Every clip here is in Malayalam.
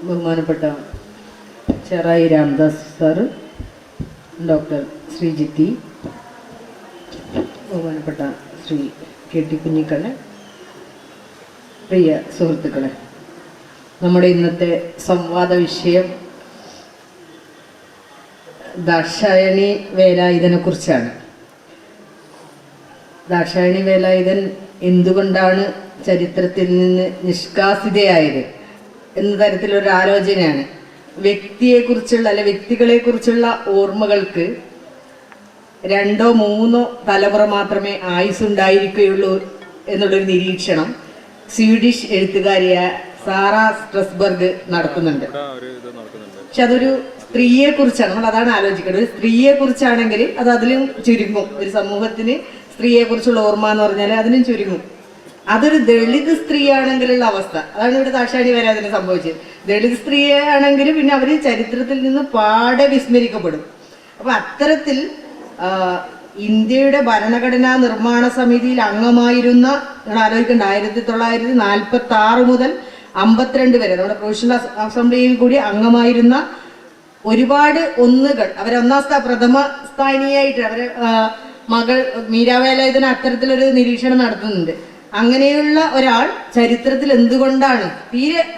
ബഹുമാനപ്പെട്ട ചെറായി രാംദാസ് സാറ്, ഡോക്ടർ ശ്രീജിത്തി, ബഹുമാനപ്പെട്ട ശ്രീ കെ ടി കുഞ്ഞിക്കണ്ണൻ, പ്രിയ സുഹൃത്തുക്കളെ, നമ്മുടെ ഇന്നത്തെ സംവാദ വിഷയം ദാക്ഷായണി വേലായുധനെ കുറിച്ചാണ്. ദാക്ഷായണി വേലായുധൻ എന്തുകൊണ്ടാണ് ചരിത്രത്തിൽ നിന്ന് നിഷ്കാസിതയായത് എന്ന തരത്തിലൊരു ആലോചനയാണ്. വ്യക്തിയെക്കുറിച്ചുള്ള അല്ലെ വ്യക്തികളെക്കുറിച്ചുള്ള ഓർമ്മകൾക്ക് 2 or 3 തലമുറ മാത്രമേ ആയുസ്സുണ്ടായിരിക്കുകയുള്ളൂ എന്നുള്ളൊരു നിരീക്ഷണം സ്വീഡിഷ് എഴുത്തുകാരിയായ സാറ സ്ട്രെസ്ബർഗ് നടത്തുന്നുണ്ട്. പക്ഷെ അതൊരു സ്ത്രീയെ കുറിച്ചാണ്, നമ്മൾ അതാണ് ആലോചിക്കേണ്ടത്. ഒരു സ്ത്രീയെ കുറിച്ചാണെങ്കിൽ അത് അതിലും ചുരുങ്ങും. ഒരു സമൂഹത്തിന് സ്ത്രീയെ കുറിച്ചുള്ള ഓർമ്മ എന്ന് പറഞ്ഞാൽ അതിനും ചുരുങ്ങും. അതൊരു ദളിത് സ്ത്രീയാണെങ്കിലുള്ള അവസ്ഥ, അതാണ് ഇവിടെ ദാക്ഷായണി വേലായുധന് സംഭവിച്ചത്. ദളിത് സ്ത്രീയാണെങ്കിൽ പിന്നെ അവർ ചരിത്രത്തിൽ നിന്ന് പാടെ വിസ്മരിക്കപ്പെടും. അപ്പൊ അത്തരത്തിൽ ഇന്ത്യയുടെ ഭരണഘടനാ നിർമ്മാണ സമിതിയിൽ അംഗമായിരുന്ന, നിങ്ങൾ ആലോചിക്കേണ്ട, 1946 മുതൽ 52 വരെ നമ്മുടെ പ്രൊവിഷ്യണൽ അസംബ്ലിയിൽ കൂടി അംഗമായിരുന്ന ഒരുപാട് ഒന്നുകൾ, അവരെ പ്രഥമ സ്ഥാനിയായിട്ട് അവരെ മകൾ മീരാ വേലായുധൻ അത്തരത്തിലൊരു നിരീക്ഷണം നടത്തുന്നുണ്ട്. അങ്ങനെയുള്ള ഒരാൾ ചരിത്രത്തിൽ എന്തുകൊണ്ടാണ്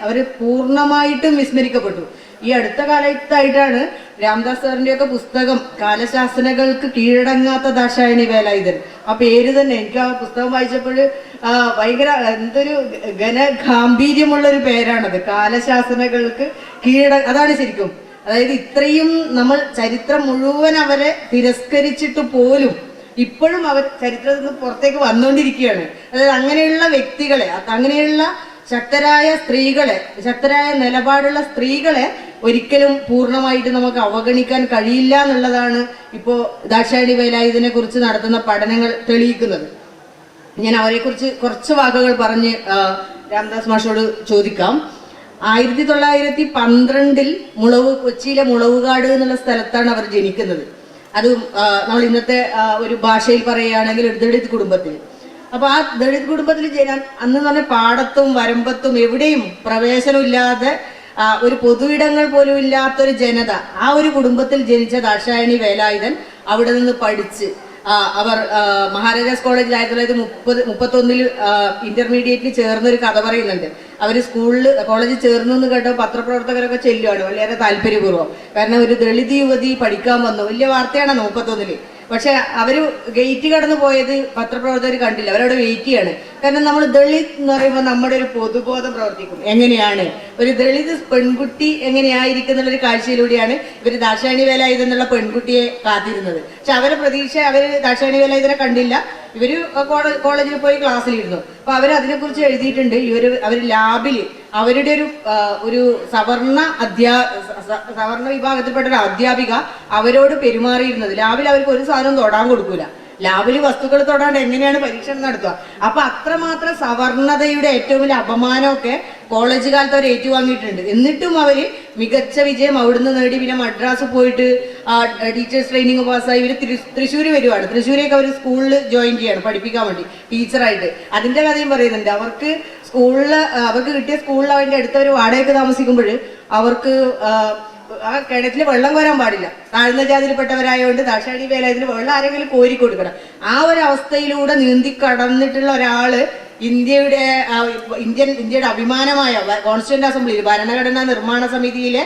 അവർ പൂർണ്ണമായിട്ടും വിസ്മരിക്കപ്പെട്ടു? ഈ അടുത്ത കാലത്തായിട്ടാണ് രാംദാസ് സാറിൻ്റെയൊക്കെ പുസ്തകം കാലശാസനകൾക്ക് കീഴടങ്ങാത്ത ദാക്ഷായണി വേലായുധൻ, ആ പേര് തന്നെ എനിക്ക് ആ പുസ്തകം വായിച്ചപ്പോൾ ഭയങ്കര എന്തൊരു ഘനഗാംഭീര്യമുള്ളൊരു പേരാണത്. കാലശാസനകൾക്ക് അതാണ് ശരിക്കും. അതായത് ഇത്രയും നമ്മൾ ചരിത്രം മുഴുവൻ അവരെ തിരസ്കരിച്ചിട്ട് പോലും ഇപ്പോഴും അവർ ചരിത്രത്തിൽ നിന്ന് പുറത്തേക്ക് വന്നുകൊണ്ടിരിക്കുകയാണ്. അതായത് അങ്ങനെയുള്ള വ്യക്തികളെ, അങ്ങനെയുള്ള ശക്തരായ സ്ത്രീകളെ, ശക്തരായ നിലപാടുള്ള സ്ത്രീകളെ ഒരിക്കലും പൂർണ്ണമായിട്ട് നമുക്ക് അവഗണിക്കാൻ കഴിയില്ല എന്നുള്ളതാണ് ഇപ്പോൾ ദാക്ഷായണി വേലായുധനെ കുറിച്ച് നടത്തുന്ന പഠനങ്ങൾ തെളിയിക്കുന്നത്. ഞാൻ അവരെക്കുറിച്ച് കുറച്ച് വാക്കുകൾ പറഞ്ഞ് രാംദാസ് മാഷോട് ചോദിക്കാം. 1912 കൊച്ചിയിലെ മുളവുകാട് എന്നുള്ള സ്ഥലത്താണ് അവർ ജനിക്കുന്നത്. അത് നമ്മൾ ഇന്നത്തെ ഒരു ഭാഷയിൽ പറയുകയാണെങ്കിൽ ഒരു ദളിത് കുടുംബത്തിൽ. അപ്പൊ ആ ദളിത് കുടുംബത്തിൽ അന്ന് പറഞ്ഞ പാടത്തും വരമ്പത്തും എവിടെയും പ്രവേശനമില്ലാതെ ഒരു പൊതുയിടങ്ങൾ പോലും ഇല്ലാത്തൊരു ജനത, ആ ഒരു കുടുംബത്തിൽ ജനിച്ച ദാക്ഷായണി വേലായുധൻ അവിടെ നിന്ന് പഠിച്ച് അവർ മഹാരാജാസ് കോളേജിൽ 1931 ഇന്റർമീഡിയറ്റിൽ ചേർന്നൊരു കഥ പറയുന്നുണ്ട്. അവർ കോളേജിൽ ചേർന്നു എന്ന് കേട്ടോ പത്രപ്രവർത്തകരൊക്കെ ചെല്ലുവാണ് വളരെ താല്പര്യപൂർവ്വം. കാരണം ഒരു ദളിത് യുവതി പഠിക്കാൻ വന്നു, വലിയ വാർത്തയാണ് 1931. പക്ഷെ അവര് ഗേറ്റ് കടന്നു പോയത് പത്രപ്രവർത്തകർ കണ്ടില്ല, അവരവിടെ വെയിറ്റ് ചെയ്യാണ്. കാരണം നമ്മൾ ദളിത് എന്ന് പറയുമ്പോൾ നമ്മുടെ ഒരു പൊതുബോധം പ്രവർത്തിക്കും. എങ്ങനെയാണ് ഒരു ദളിത് പെൺകുട്ടി എങ്ങനെയായിരിക്കുന്നുള്ളൊരു കാഴ്ചയിലൂടെയാണ് ഇവർ ദാക്ഷായണി വേലായുധൻ എന്നുള്ള പെൺകുട്ടിയെ കാത്തിരുന്നത്. പക്ഷെ അവരെ പ്രതീക്ഷ അവര് ദാക്ഷായണി വേലായുധനെ കണ്ടില്ല. ഇവര് കോളേജിൽ പോയി ക്ലാസ്സിലിരുന്നു. അപ്പൊ അവരതിനെക്കുറിച്ച് എഴുതിയിട്ടുണ്ട്. അവർ ലാബിൽ അവരുടെ ഒരു സവർണ വിഭാഗത്തിൽപ്പെട്ട ഒരു അധ്യാപിക അവരോട് പെരുമാറിയിരുന്നത്, ലാബിൽ അവർക്ക് ഒരു സാധനം തൊടാൻ കൊടുക്കൂല. ലാബിൽ വസ്തുക്കൾ തൊടാണ്ട് എങ്ങനെയാണ് പരീക്ഷണം നടത്തുക? അപ്പൊ അത്രമാത്രം സവർണതയുടെ ഏറ്റവും വലിയ അപമാനമൊക്കെ കോളേജ് കാലത്ത് അവർ ഏറ്റുവാങ്ങിയിട്ടുണ്ട്. എന്നിട്ടും അവര് മികച്ച വിജയം അവിടുന്ന് നേടി. പിന്നെ മദ്രാസ് പോയിട്ട് ടീച്ചേഴ്സ് ട്രെയിനിങ് പാസ്സായി ഇവര് തൃശ്ശൂർ വരുവാണ്. തൃശ്ശൂരേക്ക് അവർ സ്കൂളിൽ ജോയിൻ ചെയ്യാണ് പഠിപ്പിക്കാൻ വേണ്ടി ടീച്ചറായിട്ട്. അതിന്റെ കഥയും പറയുന്നുണ്ട്. അവർക്ക് കിട്ടിയ സ്കൂളിൽ അവന്റെ അടുത്തവർ വാടകയ്ക്ക് താമസിക്കുമ്പോൾ അവർക്ക് ആ കിണറ്റിൽ വെള്ളം കോരാൻ പാടില്ല. താഴ്ന്ന ജാതിയിൽപ്പെട്ടവരായതുകൊണ്ട് ദാക്ഷായണി വേലായുധന് വെള്ളം ആരെങ്കിലും കോരി കൊടുക്കണം. ആ ഒരു അവസ്ഥയിലൂടെ നീന്തി കടന്നിട്ടുള്ള ഒരാള് ഇന്ത്യയുടെ അഭിമാനമായ കോൺസ്റ്റിറ്റ്യൂന്റ് അസംബ്ലിയിൽ ഭരണഘടനാ നിർമ്മാണ സമിതിയിലെ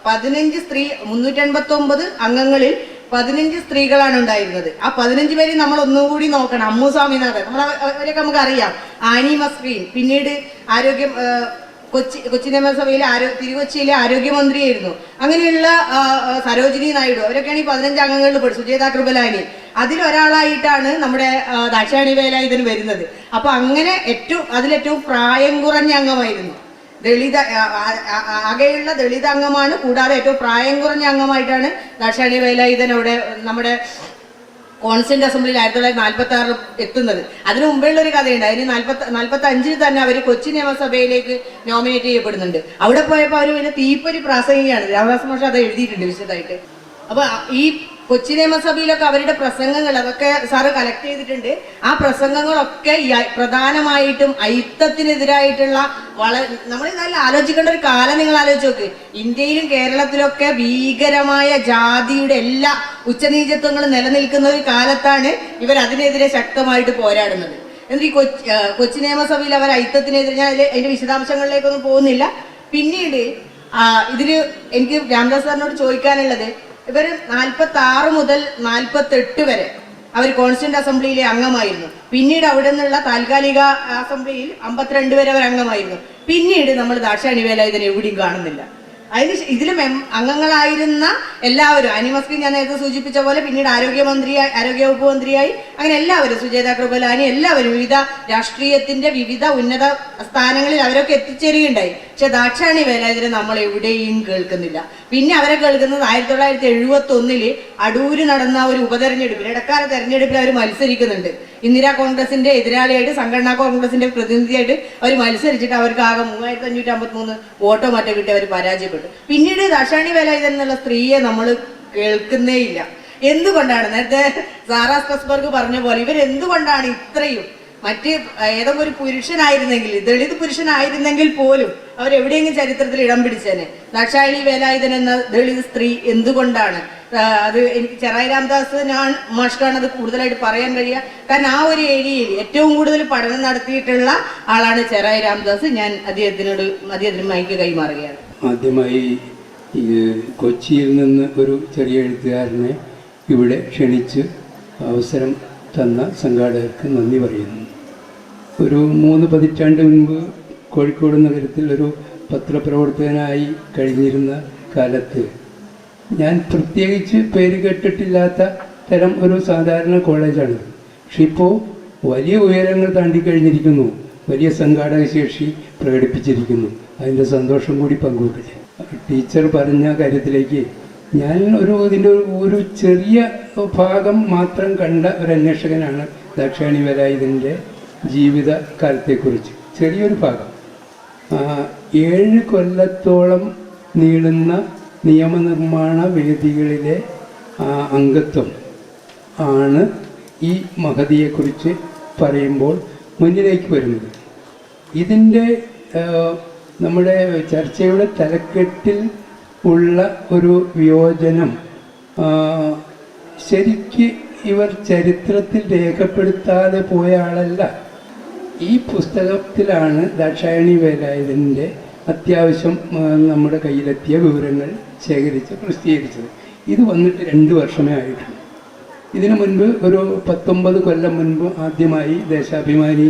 389 അംഗങ്ങളിൽ 15 സ്ത്രീകളാണ് ഉണ്ടായിരുന്നത്. ആ 15 പേരെ നമ്മൾ ഒന്നുകൂടി നോക്കണം. അമ്മു സ്വാമിനാഥൻ, അവരൊക്കെ നമുക്കറിയാം. ആനി മസ്രീൻ, പിന്നീട് കൊച്ചി നിയമസഭയിലെ തിരുകൊച്ചിയിലെ ആരോഗ്യമന്ത്രിയായിരുന്നു. അങ്ങനെയുള്ള സരോജിനി നായിഡു, അവരൊക്കെയാണ് ഈ 15 അംഗങ്ങളിൽ പെടും. സുജേത കൃപലാനി, അതിലൊരാളായിട്ടാണ് നമ്മുടെ ദാക്ഷായണി വേലായുധൻ വരുന്നത്. അപ്പൊ അങ്ങനെ അതിലേറ്റവും പ്രായം കുറഞ്ഞ അംഗമായിരുന്നു. ആകെയുള്ള ദളിത് അംഗമാണ്. കൂടാതെ ഏറ്റവും പ്രായം കുറഞ്ഞ അംഗമായിട്ടാണ് ദാക്ഷായണി വേലായുധൻ അവിടെ നമ്മുടെ കോൺസ്റ്റിറ്റ്യൂന്റ് അസംബ്ലിയിൽ 1946 എത്തുന്നത്. അതിനു മുമ്പുള്ള ഒരു കഥയുണ്ട്. അതിന് 1945 തന്നെ അവർ കൊച്ചി നിയമസഭയിലേക്ക് നോമിനേറ്റ് ചെയ്യപ്പെടുന്നുണ്ട്. അവിടെ പോയപ്പോൾ അവർ വലിയ തീപ്പൊരി പ്രാസംഗികയാണ്. രാമദാസ് മാഷ് അത് എഴുതിയിട്ടുണ്ട് വിശദമായിട്ട്. അപ്പൊ ഈ കൊച്ചി നിയമസഭയിലൊക്കെ അവരുടെ പ്രസംഗങ്ങൾ അതൊക്കെ സാറ് കളക്ട് ചെയ്തിട്ടുണ്ട്. ആ പ്രസംഗങ്ങളൊക്കെ പ്രധാനമായിട്ടും അയിത്തത്തിനെതിരായിട്ടുള്ള നമ്മൾ നല്ല ആലോചിക്കേണ്ട ഒരു കാലം നിങ്ങൾ ആലോചിച്ച് നോക്ക്. ഇന്ത്യയിലും കേരളത്തിലൊക്കെ ഭീകരമായ ജാതിയുടെ എല്ലാ ഉച്ചനീചത്വങ്ങളും നിലനിൽക്കുന്ന ഒരു കാലത്താണ് ഇവർ അതിനെതിരെ ശക്തമായിട്ട് പോരാടുന്നത്. എന്നിട്ട് ഈ കൊച്ചി നിയമസഭയിൽ അവർ അയിത്തത്തിനെതിരെ, ഞാൻ അതിന്റെ വിശദാംശങ്ങളിലേക്കൊന്നും പോകുന്നില്ല. പിന്നീട് ഇതില് എനിക്ക് രാംദാസ് സാറിനോട് ചോദിക്കാനുള്ളത്, ഇവർ 46 മുതൽ 48 വരെ അവർ കോൺസ്റ്റിറ്റ്യൂന്റ് അസംബ്ലിയിലെ അംഗമായിരുന്നു. പിന്നീട് അവിടെ നിന്നുള്ള താൽക്കാലിക അസംബ്ലിയിൽ 52 വരെ അവർ അംഗമായിരുന്നു. പിന്നീട് നമ്മൾ ദാക്ഷായണി വേലായുധനെ എവിടെയും കാണുന്നില്ല. ഇതിലും അംഗങ്ങളായിരുന്ന എല്ലാവരും, അനിമസ്കി ഞാൻ നേരത്തെ സൂചിപ്പിച്ച പോലെ പിന്നീട് ആരോഗ്യവകുപ്പ് മന്ത്രിയായി, അങ്ങനെ എല്ലാവരും, സുജേത കൃപലാനി, എല്ലാവരും വിവിധ രാഷ്ട്രീയത്തിന്റെ വിവിധ ഉന്നത സ്ഥാനങ്ങളിൽ അവരൊക്കെ എത്തിച്ചേരുകയുണ്ടായി. പക്ഷെ ദാക്ഷായണി വേലായുധനെ നമ്മൾ എവിടെയും കേൾക്കുന്നില്ല. പിന്നെ അവരെ കേൾക്കുന്നത് 1971 അടൂര് നടന്ന ഒരു ഉപതെരഞ്ഞെടുപ്പിൽ, ഇടക്കാല തെരഞ്ഞെടുപ്പിൽ അവർ മത്സരിക്കുന്നുണ്ട്. ഇന്ദിരാ കോൺഗ്രസിന്റെ എതിരാളിയായിട്ട്, സംഘടനാ കോൺഗ്രസിന്റെ പ്രതിനിധിയായിട്ട് അവർ മത്സരിച്ചിട്ട് അവർക്ക് ആകെ 3553 വോട്ടോ മറ്റോ കിട്ടി അവർ പരാജയപ്പെട്ടു. പിന്നീട് ദാക്ഷായണി വേലായുധൻ എന്നുള്ള സ്ത്രീയെ നമ്മൾ കേൾക്കുന്നേ ഇല്ല. എന്തുകൊണ്ടാണ്? നേരത്തെ സാറാ സ്ട്രസ്ബർഗ് പറഞ്ഞ പോലെ ഇവരെന്തുകൊണ്ടാണ് ഇത്രയും, മറ്റ് ഏതെങ്കിലും ഒരു പുരുഷനായിരുന്നെങ്കിൽ, ദളിത് പുരുഷനായിരുന്നെങ്കിൽ പോലും അവരെവിടെയെങ്കിലും ചരിത്രത്തിൽ ഇടം പിടിച്ചേനെ. ദാക്ഷായണി വേലായുധൻ എന്ന ദളിത് സ്ത്രീ എന്തുകൊണ്ടാണ്? അത് എനിക്ക് ചെറായി രാംദാസ് മാഷ്ക്കാണ് അത് കൂടുതലായിട്ട് പറയാൻ കഴിയുക. കാരണം ആ ഒരു ഏരിയയിൽ ഏറ്റവും കൂടുതൽ പഠനം നടത്തിയിട്ടുള്ള ആളാണ് ചെറായി രാംദാസ്. ഞാൻ അദ്ദേഹത്തിന് മൈക്ക് കൈമാറുകയാണ്. ആദ്യമായി കൊച്ചിയിൽ നിന്ന് ഒരു ചെറിയ എഴുത്തുകാരനെ ഇവിടെ ക്ഷണിച്ച് അവസരം തന്ന സംഘാടകർക്ക് നന്ദി പറയുന്നു. ഒരു 3 പതിറ്റാണ്ട് മുൻപ് കോഴിക്കോട് നഗരത്തിൽ ഒരു പത്രപ്രവർത്തകനായി കഴിഞ്ഞിരുന്ന കാലത്ത് ഞാൻ പ്രത്യേകിച്ച് പേര് കേട്ടിട്ടില്ലാത്ത തരം ഒരു സാധാരണ കോളേജാണ്. പക്ഷെ ഇപ്പോൾ വലിയ ഉയരങ്ങൾ താണ്ടിക്കഴിഞ്ഞിരിക്കുന്നു, വലിയ സംഘാടക ശേഷി പ്രകടിപ്പിച്ചിരിക്കുന്നു. അതിൻ്റെ സന്തോഷം കൂടി പങ്കുവെക്കട്ടെ. ടീച്ചർ പറഞ്ഞ കാര്യത്തിലേക്ക് ഞാൻ ഇതിൻ്റെ ഒരു ചെറിയ ഭാഗം മാത്രം കണ്ട ഒരു അന്വേഷകനാണ് ദാക്ഷായണി വേലായുധൻ്റെ ജീവിതകാലത്തെക്കുറിച്ച്. ചെറിയൊരു ഭാഗം. 7 കൊല്ലത്തോളം നീളുന്ന നിയമനിർമ്മാണ വേദികളിലെ അംഗത്വം ആണ് ഈ മഹതിയെക്കുറിച്ച് പറയുമ്പോൾ മുന്നിലേക്ക് വരുന്നത്. ഇതിൻ്റെ നമ്മുടെ ചർച്ചയുടെ തലക്കെട്ടിൽ ഉള്ള ഒരു വിയോജനം ശരിക്ക് ഇവർ ചരിത്രത്തിൽ രേഖപ്പെടുത്താതെ പോയ ആളല്ല. ഈ പുസ്തകത്തിലാണ് ദാക്ഷായണി വേലായുധൻ്റെ അത്യാവശ്യം നമ്മുടെ കയ്യിലെത്തിയ വിവരങ്ങൾ ശേഖരിച്ച് പ്രസിദ്ധീകരിച്ചത്. ഇത് വന്നിട്ട് 2 വർഷമേ ആയിട്ടുള്ളൂ. ഇതിനു മുൻപ് ഒരു 19 കൊല്ലം മുൻപ് ആദ്യമായി ദേശാഭിമാനി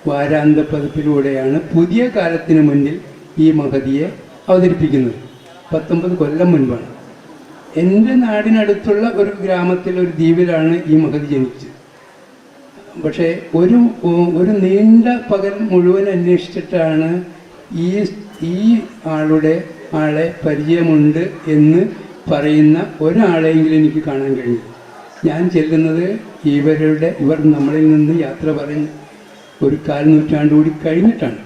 വാരാന്ത പതിപ്പിലൂടെയാണ് പുതിയ കാലത്തിന് മുന്നിൽ ഈ മഹതിയെ അവതരിപ്പിക്കുന്നത്. 19 കൊല്ലം മുൻപാണ്. എൻ്റെ നാടിനടുത്തുള്ള ഒരു ഗ്രാമത്തിൽ, ഒരു ദ്വീപിലാണ് ഈ മഹതി ജനിച്ചത്. പക്ഷേ ഒരു നീണ്ട പകൽ മുഴുവൻ അന്വേഷിച്ചിട്ടാണ് ഈ ആളെ പരിചയമുണ്ട് എന്ന് പറയുന്ന ഒരാളെങ്കിലും എനിക്ക് കാണാൻ കഴിഞ്ഞു. ഞാൻ ചെല്ലുന്നത് ഇവർ നമ്മളിൽ നിന്ന് യാത്ര പറഞ്ഞ് ഒരു 1/4 നൂറ്റാണ്ട് കൂടി കഴിഞ്ഞിട്ടാണ്.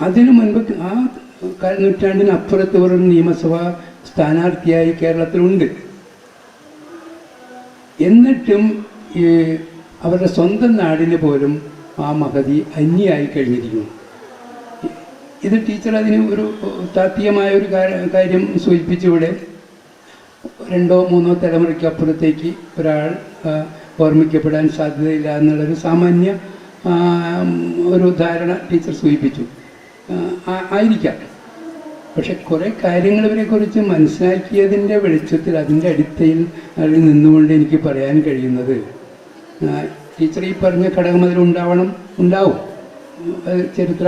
അതിനു മുൻപ് ആ 1/4 നൂറ്റാണ്ടിനപ്പുറത്ത് ഒരു നിയമസഭാ സ്ഥാനാർത്ഥിയായി കേരളത്തിലുണ്ട്. എന്നിട്ടും അവരുടെ സ്വന്തം നാടിന് പോലും ആ മഹതി അന്യായി കഴിഞ്ഞിരിക്കുന്നു. ഇത് ടീച്ചർ അതിന് ഒരു താത്വികമായ ഒരു കാര്യം സൂചിപ്പിച്ചിവിടെ. 2-3 തലമുറയ്ക്ക് അപ്പുറത്തേക്ക് ഒരാൾ ഓർമ്മിക്കപ്പെടാൻ സാധ്യതയില്ല എന്നുള്ളൊരു സാമാന്യ ഒരു ധാരണ ടീച്ചർ സൂചിപ്പിച്ചു. ആയിരിക്കാം. പക്ഷെ കുറേ കാര്യങ്ങൾ ഇവരെക്കുറിച്ച് മനസ്സിലാക്കിയതിൻ്റെ വെളിച്ചത്തിൽ, അതിൻ്റെ അടിത്തയിൽ നിന്നുകൊണ്ട് എനിക്ക് പറയാൻ കഴിയുന്നത്, ടീച്ചർ ഈ പറഞ്ഞ ഘടകം ഉണ്ടാവും. ചരിത്ര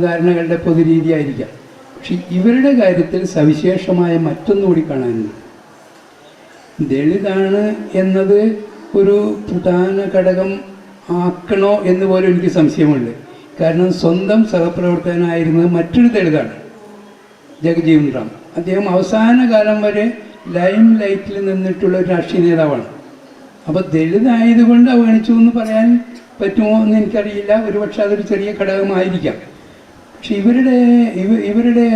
ധാരണകളുടെ പൊതുരീതി ആയിരിക്കാം. പക്ഷെ ഇവരുടെ കാര്യത്തിൽ സവിശേഷമായ മറ്റൊന്നുകൂടി കാണാനുണ്ട്. ദളിതാണ് എന്നത് ഒരു പ്രധാന ഘടകം ആക്കണോ എന്ന് പോലും എനിക്ക് സംശയമുണ്ട്. കാരണം സ്വന്തം സഹപ്രവർത്തകനായിരുന്നത് മറ്റൊരു ദളിതാണ്, ജഗജീവൻ റാം. അദ്ദേഹം അവസാന കാലം വരെ ലൈം ലൈറ്റിൽ നിന്നിട്ടുള്ള ഒരു രാഷ്ട്രീയ നേതാവാണ്. അപ്പോൾ ദളിതായതുകൊണ്ട് അവഗണിച്ചു എന്ന് പറയാൻ പറ്റുമോ എന്ന് എനിക്കറിയില്ല. ഒരുപക്ഷെ അതൊരു ചെറിയ ഘടകമായിരിക്കാം. പക്ഷെ ഇവരുടെ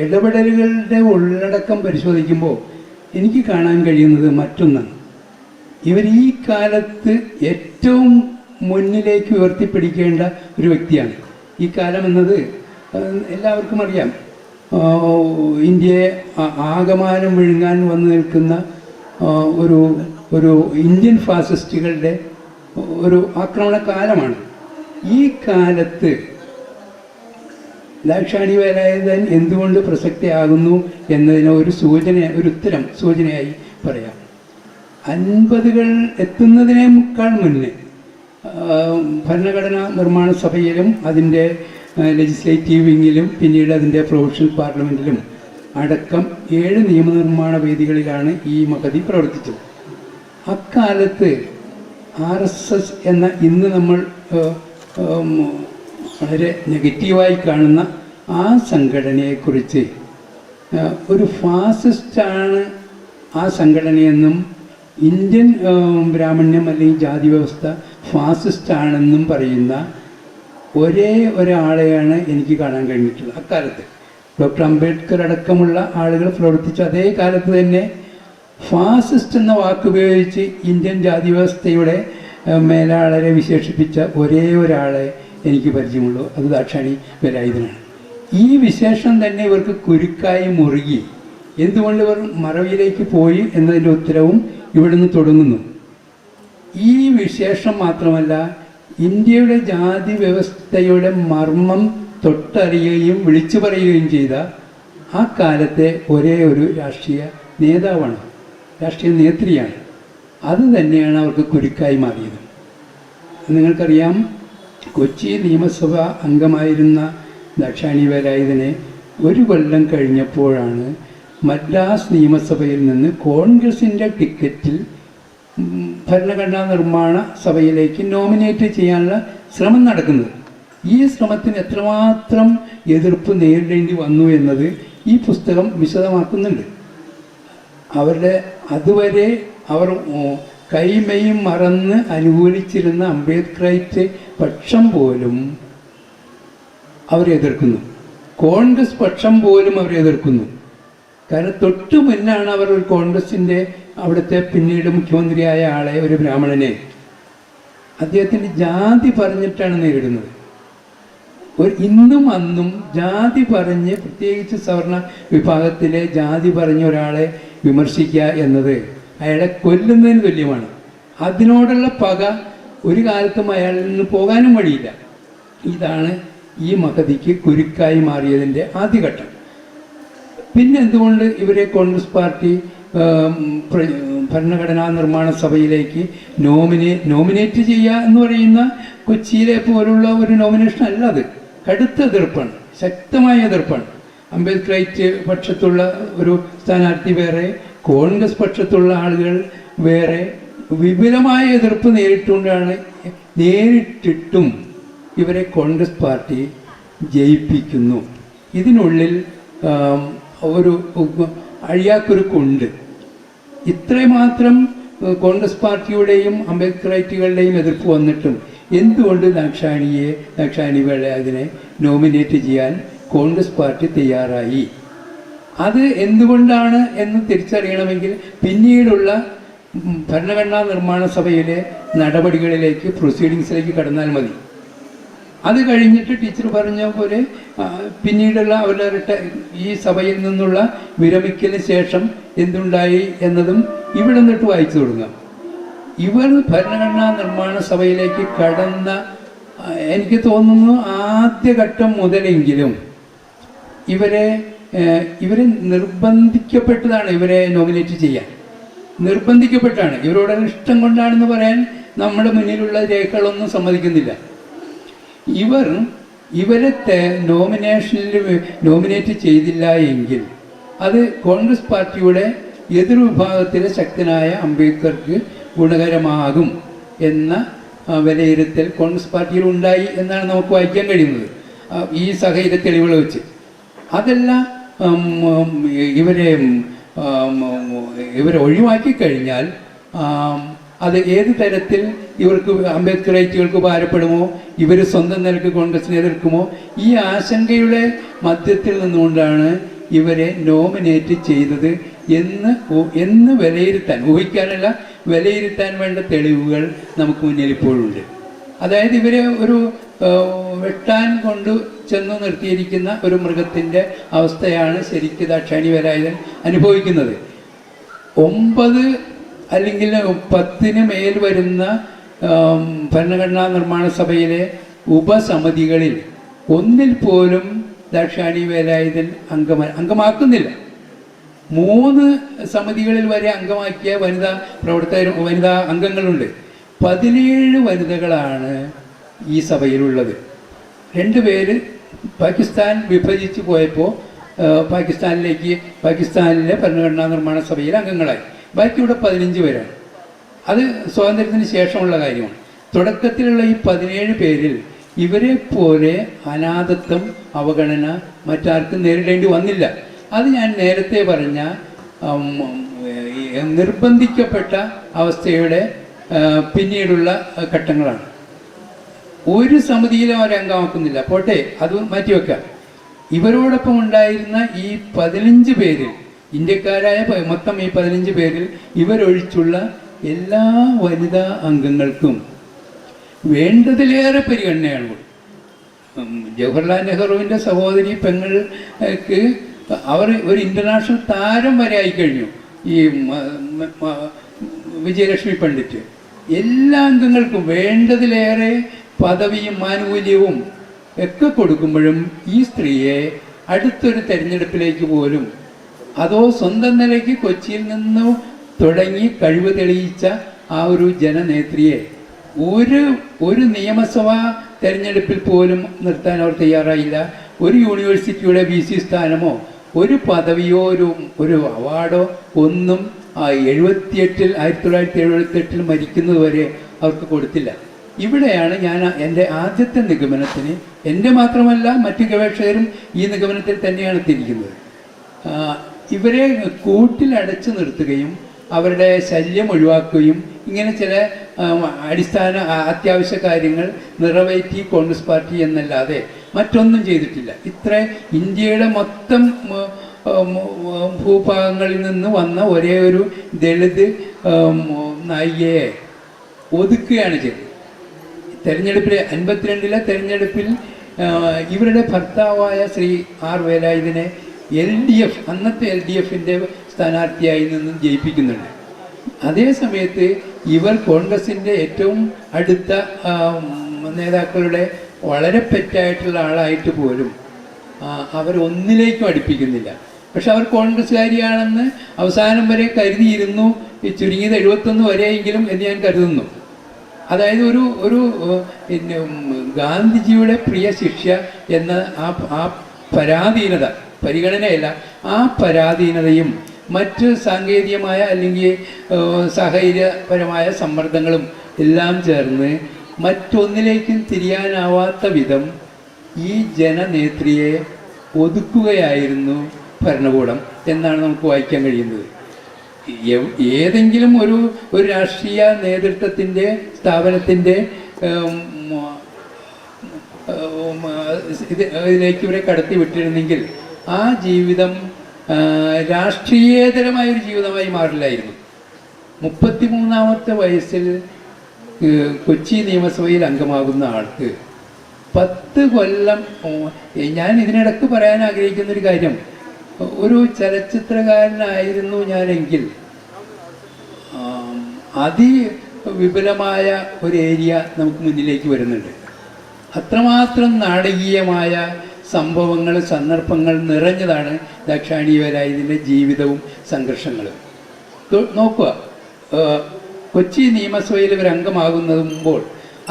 ഇടപെടലുകളുടെ ഉള്ളടക്കം പരിശോധിക്കുമ്പോൾ എനിക്ക് കാണാൻ കഴിയുന്നത് മറ്റൊന്നാണ്. ഇവർ ഈ കാലത്ത് ഏറ്റവും മുന്നിലേക്ക് ഉയർത്തിപ്പിടിക്കേണ്ട ഒരു വ്യക്തിയാണ്. ഈ കാലം എന്നത് എല്ലാവർക്കും അറിയാം. ഇന്ത്യയെ ആകമാനം വിഴുങ്ങാൻ വന്നു നിൽക്കുന്ന ഒരു ഇന്ത്യൻ ഫാസിസ്റ്റുകളുടെ ഒരു ആക്രമണ കാലമാണ്. ഈ കാലത്ത് ദാക്ഷായണി വേലായുധൻ എന്തുകൊണ്ട് പ്രസക്തിയാകുന്നു എന്നതിന് ഒരു ഉത്തരം സൂചനയായി പറയാം. 50-കൾ എത്തുന്നതിനേക്കാൾ മുന്നേ ഭരണഘടനാ നിർമ്മാണ സഭയിലും അതിൻ്റെ ലെജിസ്ലേറ്റീവ് വിങ്ങിലും പിന്നീട് അതിൻ്റെ പ്രൊവിഷണൽ പാർലമെൻറ്റിലും അടക്കം 7 നിയമനിർമ്മാണ വേദികളിലാണ് ഈ മഹതി പ്രവർത്തിച്ചത്. അക്കാലത്ത് RSS എന്ന ഇന്ന് നമ്മൾ വളരെ നെഗറ്റീവായി കാണുന്ന ആ സംഘടനയെക്കുറിച്ച് ഒരു ഫാസിസ്റ്റാണ് ആ സംഘടനയെന്നും ഇന്ത്യൻ ബ്രാഹ്മണ്യം അല്ലെങ്കിൽ ജാതി വ്യവസ്ഥ ഫാസിസ്റ്റാണെന്നും പറയുന്ന ഒരേ ഒരാളെയാണ് എനിക്ക് കാണാൻ കഴിഞ്ഞിട്ടുള്ളത്. അക്കാലത്ത് ഡോക്ടർ അംബേദ്കർ അടക്കമുള്ള ആളുകൾ പ്രവർത്തിച്ച അതേ കാലത്ത് തന്നെ ഫാസിസ്റ്റ് എന്ന വാക്കുപയോഗിച്ച് ഇന്ത്യൻ ജാതി വ്യവസ്ഥയുടെ മേലാളരെ വിശേഷിപ്പിച്ച ഒരേ ഒരാളെ എനിക്ക് പരിചയമുള്ളൂ. അത് ദാക്ഷായണി വേലായുധനാണ്. ഈ വിശേഷം തന്നെ ഇവർക്ക് കുരുക്കായി മുറുകി. എന്തുകൊണ്ട് ഇവർ മറവിയിലേക്ക് പോയി എന്നതിൻ്റെ ഉത്തരവും ഇവിടുന്ന് തുടങ്ങുന്നു. ഈ വിശേഷം മാത്രമല്ല, ഇന്ത്യയുടെ ജാതി വ്യവസ്ഥയുടെ മർമ്മം തൊട്ടറിയുകയും വിളിച്ചു പറയുകയും ചെയ്ത ആ കാലത്തെ ഒരേ ഒരു രാഷ്ട്രീയ നേതാവാണ്, രാഷ്ട്രീയ നേത്രിയാണ്. അത് തന്നെയാണ് അവർക്ക് കുരുക്കായി മാറിയത്. നിങ്ങൾക്കറിയാം, കൊച്ചി നിയമസഭ അംഗമായിരുന്ന ദാക്ഷായണി വേലായുധനെ 1 കൊല്ലം കഴിഞ്ഞപ്പോഴാണ് മദ്രാസ് നിയമസഭയിൽ നിന്ന് കോൺഗ്രസിൻ്റെ ടിക്കറ്റിൽ ഭരണഘടനാ നിർമ്മാണ സഭയിലേക്ക് നോമിനേറ്റ് ചെയ്യാനുള്ള ശ്രമം നടക്കുന്നത്. ഈ ശ്രമത്തിന് എത്രമാത്രം എതിർപ്പ് നേരിടേണ്ടി വന്നു എന്നത് ഈ പുസ്തകം വിശദമാക്കുന്നുണ്ട്. അതുവരെ അവർ കൈമയും മറന്ന് അനുകൂലിച്ചിരുന്ന അംബേദ്കറൈറ്റ് പക്ഷം പോലും അവരെ എതിർക്കുന്നു. കോൺഗ്രസ് പക്ഷം പോലും അവരെ എതിർക്കുന്നു. കാരണം തൊട്ടു മുന്നാണ് അവർ ഒരു കോൺഗ്രസിൻ്റെ അവിടുത്തെ പിന്നീട് മുഖ്യമന്ത്രിയായ ആളെ, ഒരു ബ്രാഹ്മണനെ, അദ്ദേഹത്തിൻ്റെ ജാതി പറഞ്ഞിട്ടാണ് നേരിടുന്നത്. ഇന്നും അന്നും ജാതി പറഞ്ഞ്, പ്രത്യേകിച്ച് സവർണ വിഭാഗത്തിലെ ജാതി പറഞ്ഞ ഒരാളെ വിമർശിക്കുക എന്നത് അയാളെ കൊല്ലുന്നതിന് തുല്യമാണ്. അതിനോടുള്ള പക ഒരു കാലത്തും അയാളിൽ നിന്ന് പോകാനും വഴിയില്ല. ഇതാണ് ഈ മഹതിക്ക് കുരുക്കായി മാറിയതിൻ്റെ ആദ്യഘട്ടം. പിന്നെ എന്തുകൊണ്ട് ഇവരെ കോൺഗ്രസ് പാർട്ടി ഭരണഘടനാ നിർമ്മാണ സഭയിലേക്ക് നോമിനേറ്റ് ചെയ്യുക എന്ന് പറയുന്ന കൊച്ചിയിലെ പോലുള്ള ഒരു നോമിനേഷൻ അല്ല. അത് കടുത്ത എതിർപ്പാണ്, ശക്തമായ എതിർപ്പാണ്. അംബേദ്കറൈറ്റ് പക്ഷത്തുള്ള ഒരു സ്ഥാനാർത്ഥി വേറെ, കോൺഗ്രസ് പക്ഷത്തുള്ള ആളുകൾ വേറെ, വിപുലമായ എതിർപ്പ് നേരിട്ടിട്ടും ഇവരെ കോൺഗ്രസ് പാർട്ടി ജയിപ്പിക്കുന്നു. ഇതിനുള്ളിൽ ഒരു അഴിയാക്കുരുക്കുണ്ട്. ഇത്രമാത്രം കോൺഗ്രസ് പാർട്ടിയുടെയും അംബേദ്കറൈറ്റുകളുടെയും എതിർപ്പ് വന്നിട്ടും എന്തുകൊണ്ട് ദാക്ഷായണി വേലായുധനെ നോമിനേറ്റ് ചെയ്യാൻ കോൺഗ്രസ് പാർട്ടി തയ്യാറായി? അത് എന്തുകൊണ്ടാണ് എന്ന് തിരിച്ചറിയണമെങ്കിൽ പിന്നീടുള്ള ഭരണഘടനാ നിർമ്മാണ സഭയിലെ നടപടികളിലേക്ക്, പ്രൊസീഡിങ്സിലേക്ക് കടന്നാൽ മതി. അത് കഴിഞ്ഞിട്ട് ടീച്ചർ പറഞ്ഞ പോലെ പിന്നീടുള്ള അവരുടെ ഈ സഭയിൽ നിന്നുള്ള വിരമിക്കലിന് ശേഷം എന്തുണ്ടായി എന്നതും ഇവിടെ നിന്നിട്ട് വായിച്ചു തുടങ്ങാം. ഇവർ ഭരണഘടനാ നിർമ്മാണ സഭയിലേക്ക് കടന്ന, എനിക്ക് തോന്നുന്നു ആദ്യഘട്ടം മുതലെങ്കിലും ഇവരെ നിർബന്ധിക്കപ്പെട്ടതാണ് ഇവരെ നോമിനേറ്റ് ചെയ്യാൻ. നിർബന്ധിക്കപ്പെട്ടാണ്. ഇവരോട് ഇഷ്ടം കൊണ്ടാണെന്ന് പറയാൻ നമ്മുടെ മുന്നിലുള്ള രേഖകളൊന്നും സമ്മതിക്കുന്നില്ല. ഇവരെ നോമിനേഷനിൽ നോമിനേറ്റ് ചെയ്തില്ല എങ്കിൽ അത് കോൺഗ്രസ് പാർട്ടിയുടെ എതിർവിഭാഗത്തിലെ ശക്തനായ അംബേദ്കർക്ക് ഗുണകരമാകും എന്ന വിലയിരുത്തൽ കോൺഗ്രസ് പാർട്ടിയിൽ ഉണ്ടായി എന്നാണ് നമുക്ക് വായിക്കാൻ കഴിയുന്നത് ഈ സഹയിലെ തെളിവുകൾ വെച്ച്. അതല്ല, ഇവരെ ഒഴിവാക്കി കഴിഞ്ഞാൽ അത് ഏത് തരത്തിൽ ഇവർക്ക് അംബേദ്കറൈറ്റുകൾക്ക് ഉപകാരപ്പെടുമോ, ഇവർ സ്വന്തം നിലക്ക് കോൺഗ്രസിനെ എതിർക്കുമോ, ഈ ആശങ്കയുടെ മധ്യത്തിൽ നിന്നുകൊണ്ടാണ് ഇവരെ നോമിനേറ്റ് ചെയ്തത് എന്ന് വിലയിരുത്താൻ, ഊഹിക്കാനല്ല വിലയിരുത്താൻ വേണ്ട തെളിവുകൾ നമുക്ക് മുന്നിൽ ഇപ്പോഴുണ്ട്. അതായത് ഇവരെ ഒരു വെട്ടാൻ കൊണ്ട് ചെന്ന് നിർത്തിയിരിക്കുന്ന ഒരു മൃഗത്തിൻ്റെ അവസ്ഥയാണ് ശരിക്കും ദാക്ഷായണി വേലായുധൻ അനുഭവിക്കുന്നത്. 9 അല്ലെങ്കിൽ 10 മേൽ വരുന്ന ഭരണഘടനാ നിർമ്മാണ സഭയിലെ ഉപസമിതികളിൽ ഒന്നിൽ പോലും ദാക്ഷായണി വേലായുധൻ അംഗമാക്കുന്നില്ല. 3 സമിതികളിൽ വരെ അംഗമാക്കിയ വനിതാ അംഗങ്ങളുണ്ട്. 17 വനിതകളാണ് ഈ സഭയിലുള്ളത്. 2 പേര് പാകിസ്ഥാൻ വിഭജിച്ച് പോയപ്പോൾ പാകിസ്ഥാനിലെ ഭരണഘടനാ നിർമ്മാണ സഭയിലെ അംഗങ്ങളായി. ബാക്കിയുടെ 15 പേരാണ്. അത് സ്വാതന്ത്ര്യത്തിന് ശേഷമുള്ള കാര്യമാണ്. തുടക്കത്തിലുള്ള ഈ 17 പേരിൽ ഇവരെ പോലെ അനാഥത്വം, അവഗണന മറ്റാർക്കും നേരിടേണ്ടി വന്നില്ല. അത് ഞാൻ നേരത്തെ പറഞ്ഞ നിർബന്ധിക്കപ്പെട്ട അവസ്ഥയുടെ പിന്നീടുള്ള ഘട്ടങ്ങളാണ്. ഒരു സമിതിയിലും അവരെ അംഗമാക്കുന്നില്ല. പോട്ടെ, അത് മാറ്റിവെക്കാം. ഇവരോടൊപ്പം ഉണ്ടായിരുന്ന ഈ 15 പേരിൽ, ഇന്ത്യക്കാരായ മൊത്തം ഈ 15 പേരിൽ ഇവരൊഴിച്ചുള്ള എല്ലാ വനിതാ അംഗങ്ങൾക്കും വേണ്ടതിലേറെ പരിഗണനയാണ്. ജവഹർലാൽ നെഹ്റുവിൻ്റെ സഹോദരി പെങ്ങൾക്ക് അവർ ഒരു ഇൻ്റർനാഷണൽ താരം വരെ ആയിക്കഴിഞ്ഞു. ഈ വിജയലക്ഷ്മി പണ്ഡിറ്റ് എല്ലാ അംഗങ്ങൾക്കും വേണ്ടതിലേറെ പദവിയും ആനുകൂല്യവും ഒക്കെ കൊടുക്കുമ്പോഴും ഈ സ്ത്രീയെ അടുത്തൊരു തെരഞ്ഞെടുപ്പിലേക്ക് പോലും, അതോ സ്വന്തം നിലയ്ക്ക് കൊച്ചിയിൽ നിന്ന് തുടങ്ങി കഴിവ് തെളിയിച്ച ആ ഒരു ജനനേത്രിയെ ഒരു നിയമസഭാ തെരഞ്ഞെടുപ്പിൽ പോലും നിർത്താൻ അവർ തയ്യാറായില്ല. ഒരു യൂണിവേഴ്സിറ്റിയുടെ VC സ്ഥാനമോ ഒരു പദവിയോ ഒരു അവാർഡോ ഒന്നും 1978 മരിക്കുന്നത് വരെ അവർക്ക് കൊടുത്തില്ല. ഇവിടെയാണ് ഞാൻ എൻ്റെ ആദ്യത്തെ നിഗമനത്തിന്, എൻ്റെ മാത്രമല്ല മറ്റു ഗവേഷകരും ഈ നിഗമനത്തിൽ തന്നെയാണ് എത്തിയിരിക്കുന്നത്. ഇവരെ കൂട്ടിലടച്ചു നിർത്തുകയും അവരുടെ ശല്യം ഒഴിവാക്കുകയും ഇങ്ങനെ ചില അത്യാവശ്യ കാര്യങ്ങൾ നിറവേറ്റി കോൺഗ്രസ് പാർട്ടി എന്നല്ലാതെ മറ്റൊന്നും ചെയ്തിട്ടില്ല. ഇന്ത്യയുടെ മൊത്തം ഭൂഭാഗങ്ങളിൽ നിന്ന് വന്ന ഒരേ ഒരു ദളിത് നായികയെ ഒതുക്കുകയാണ് ചെയ്തത്. തെരഞ്ഞെടുപ്പിലെ 52 തെരഞ്ഞെടുപ്പിൽ ഇവരുടെ ഭർത്താവായ ശ്രീ R വേലായുധനെ അന്നത്തെ LDFിൻ്റെ സ്ഥാനാർത്ഥിയായി നിന്നും ജയിപ്പിക്കുന്നുണ്ട്. അതേ സമയത്ത് ഇവർ കോൺഗ്രസിൻ്റെ ഏറ്റവും അടുത്ത നേതാക്കളുടെ വളരെ പെറ്റായിട്ടുള്ള ആളായിട്ട് പോലും അവരൊന്നിലേക്കും അടുപ്പിക്കുന്നില്ല. പക്ഷെ അവർ കോൺഗ്രസ്സുകാരിയാണെന്ന് അവസാനം വരെ കരുതിയിരുന്നു, ചുരുങ്ങിയത് 71 വരെയെങ്കിലും എന്ന് ഞാൻ കരുതുന്നു. അതായത് ഒരു ഗാന്ധിജിയുടെ പ്രിയ ശിഷ്യ എന്ന ആ പരാധീനത, പരിഗണനയല്ല, ആ പരാധീനതയും മറ്റ് സാങ്കേതികമായ അല്ലെങ്കിൽ സാഹചര്യപരമായ സമ്മർദ്ദങ്ങളും എല്ലാം ചേർന്ന് മറ്റൊന്നിലേക്കും തിരിയാനാവാത്ത വിധം ഈ ജനനേത്രിയെ ഒതുക്കുകയായിരുന്നു ഭരണകൂടം എന്നാണ് നമുക്ക് വായിക്കാൻ കഴിയുന്നത്. ഏതെങ്കിലും ഒരു രാഷ്ട്രീയ നേതൃത്വത്തിൻ്റെ സ്ഥാപനത്തിൻ്റെ ഇതിലേക്ക് ഇവരെ കടത്തി വിട്ടിരുന്നെങ്കിൽ ആ ജീവിതം രാഷ്ട്രീയേതരമായൊരു ജീവിതമായി മാറില്ലായിരുന്നു. 33-ാമത്തെ വയസ്സിൽ കൊച്ചി നിയമസഭയിൽ അംഗമാകുന്ന ആൾക്ക് 10 കൊല്ലം, ഞാൻ ഇതിനിടയ്ക്ക് പറയാൻ ആഗ്രഹിക്കുന്നൊരു കാര്യം, ഒരു ചലച്ചിത്രകാരനായിരുന്നു ഞാനെങ്കിൽ അതിവിപുലമായ ഒരു ഏരിയ നമുക്ക് മുന്നിലേക്ക് വരുന്നുണ്ട്. അത്രമാത്രം നാടകീയമായ സംഭവങ്ങൾ, സന്ദർഭങ്ങൾ നിറഞ്ഞതാണ് ദാക്ഷായണി വേലായുധൻ്റെ ജീവിതവും സംഘർഷങ്ങളും. നോക്കുക, കൊച്ചി നിയമസഭയിൽ ഇവർ അംഗമാകുമ്പോൾ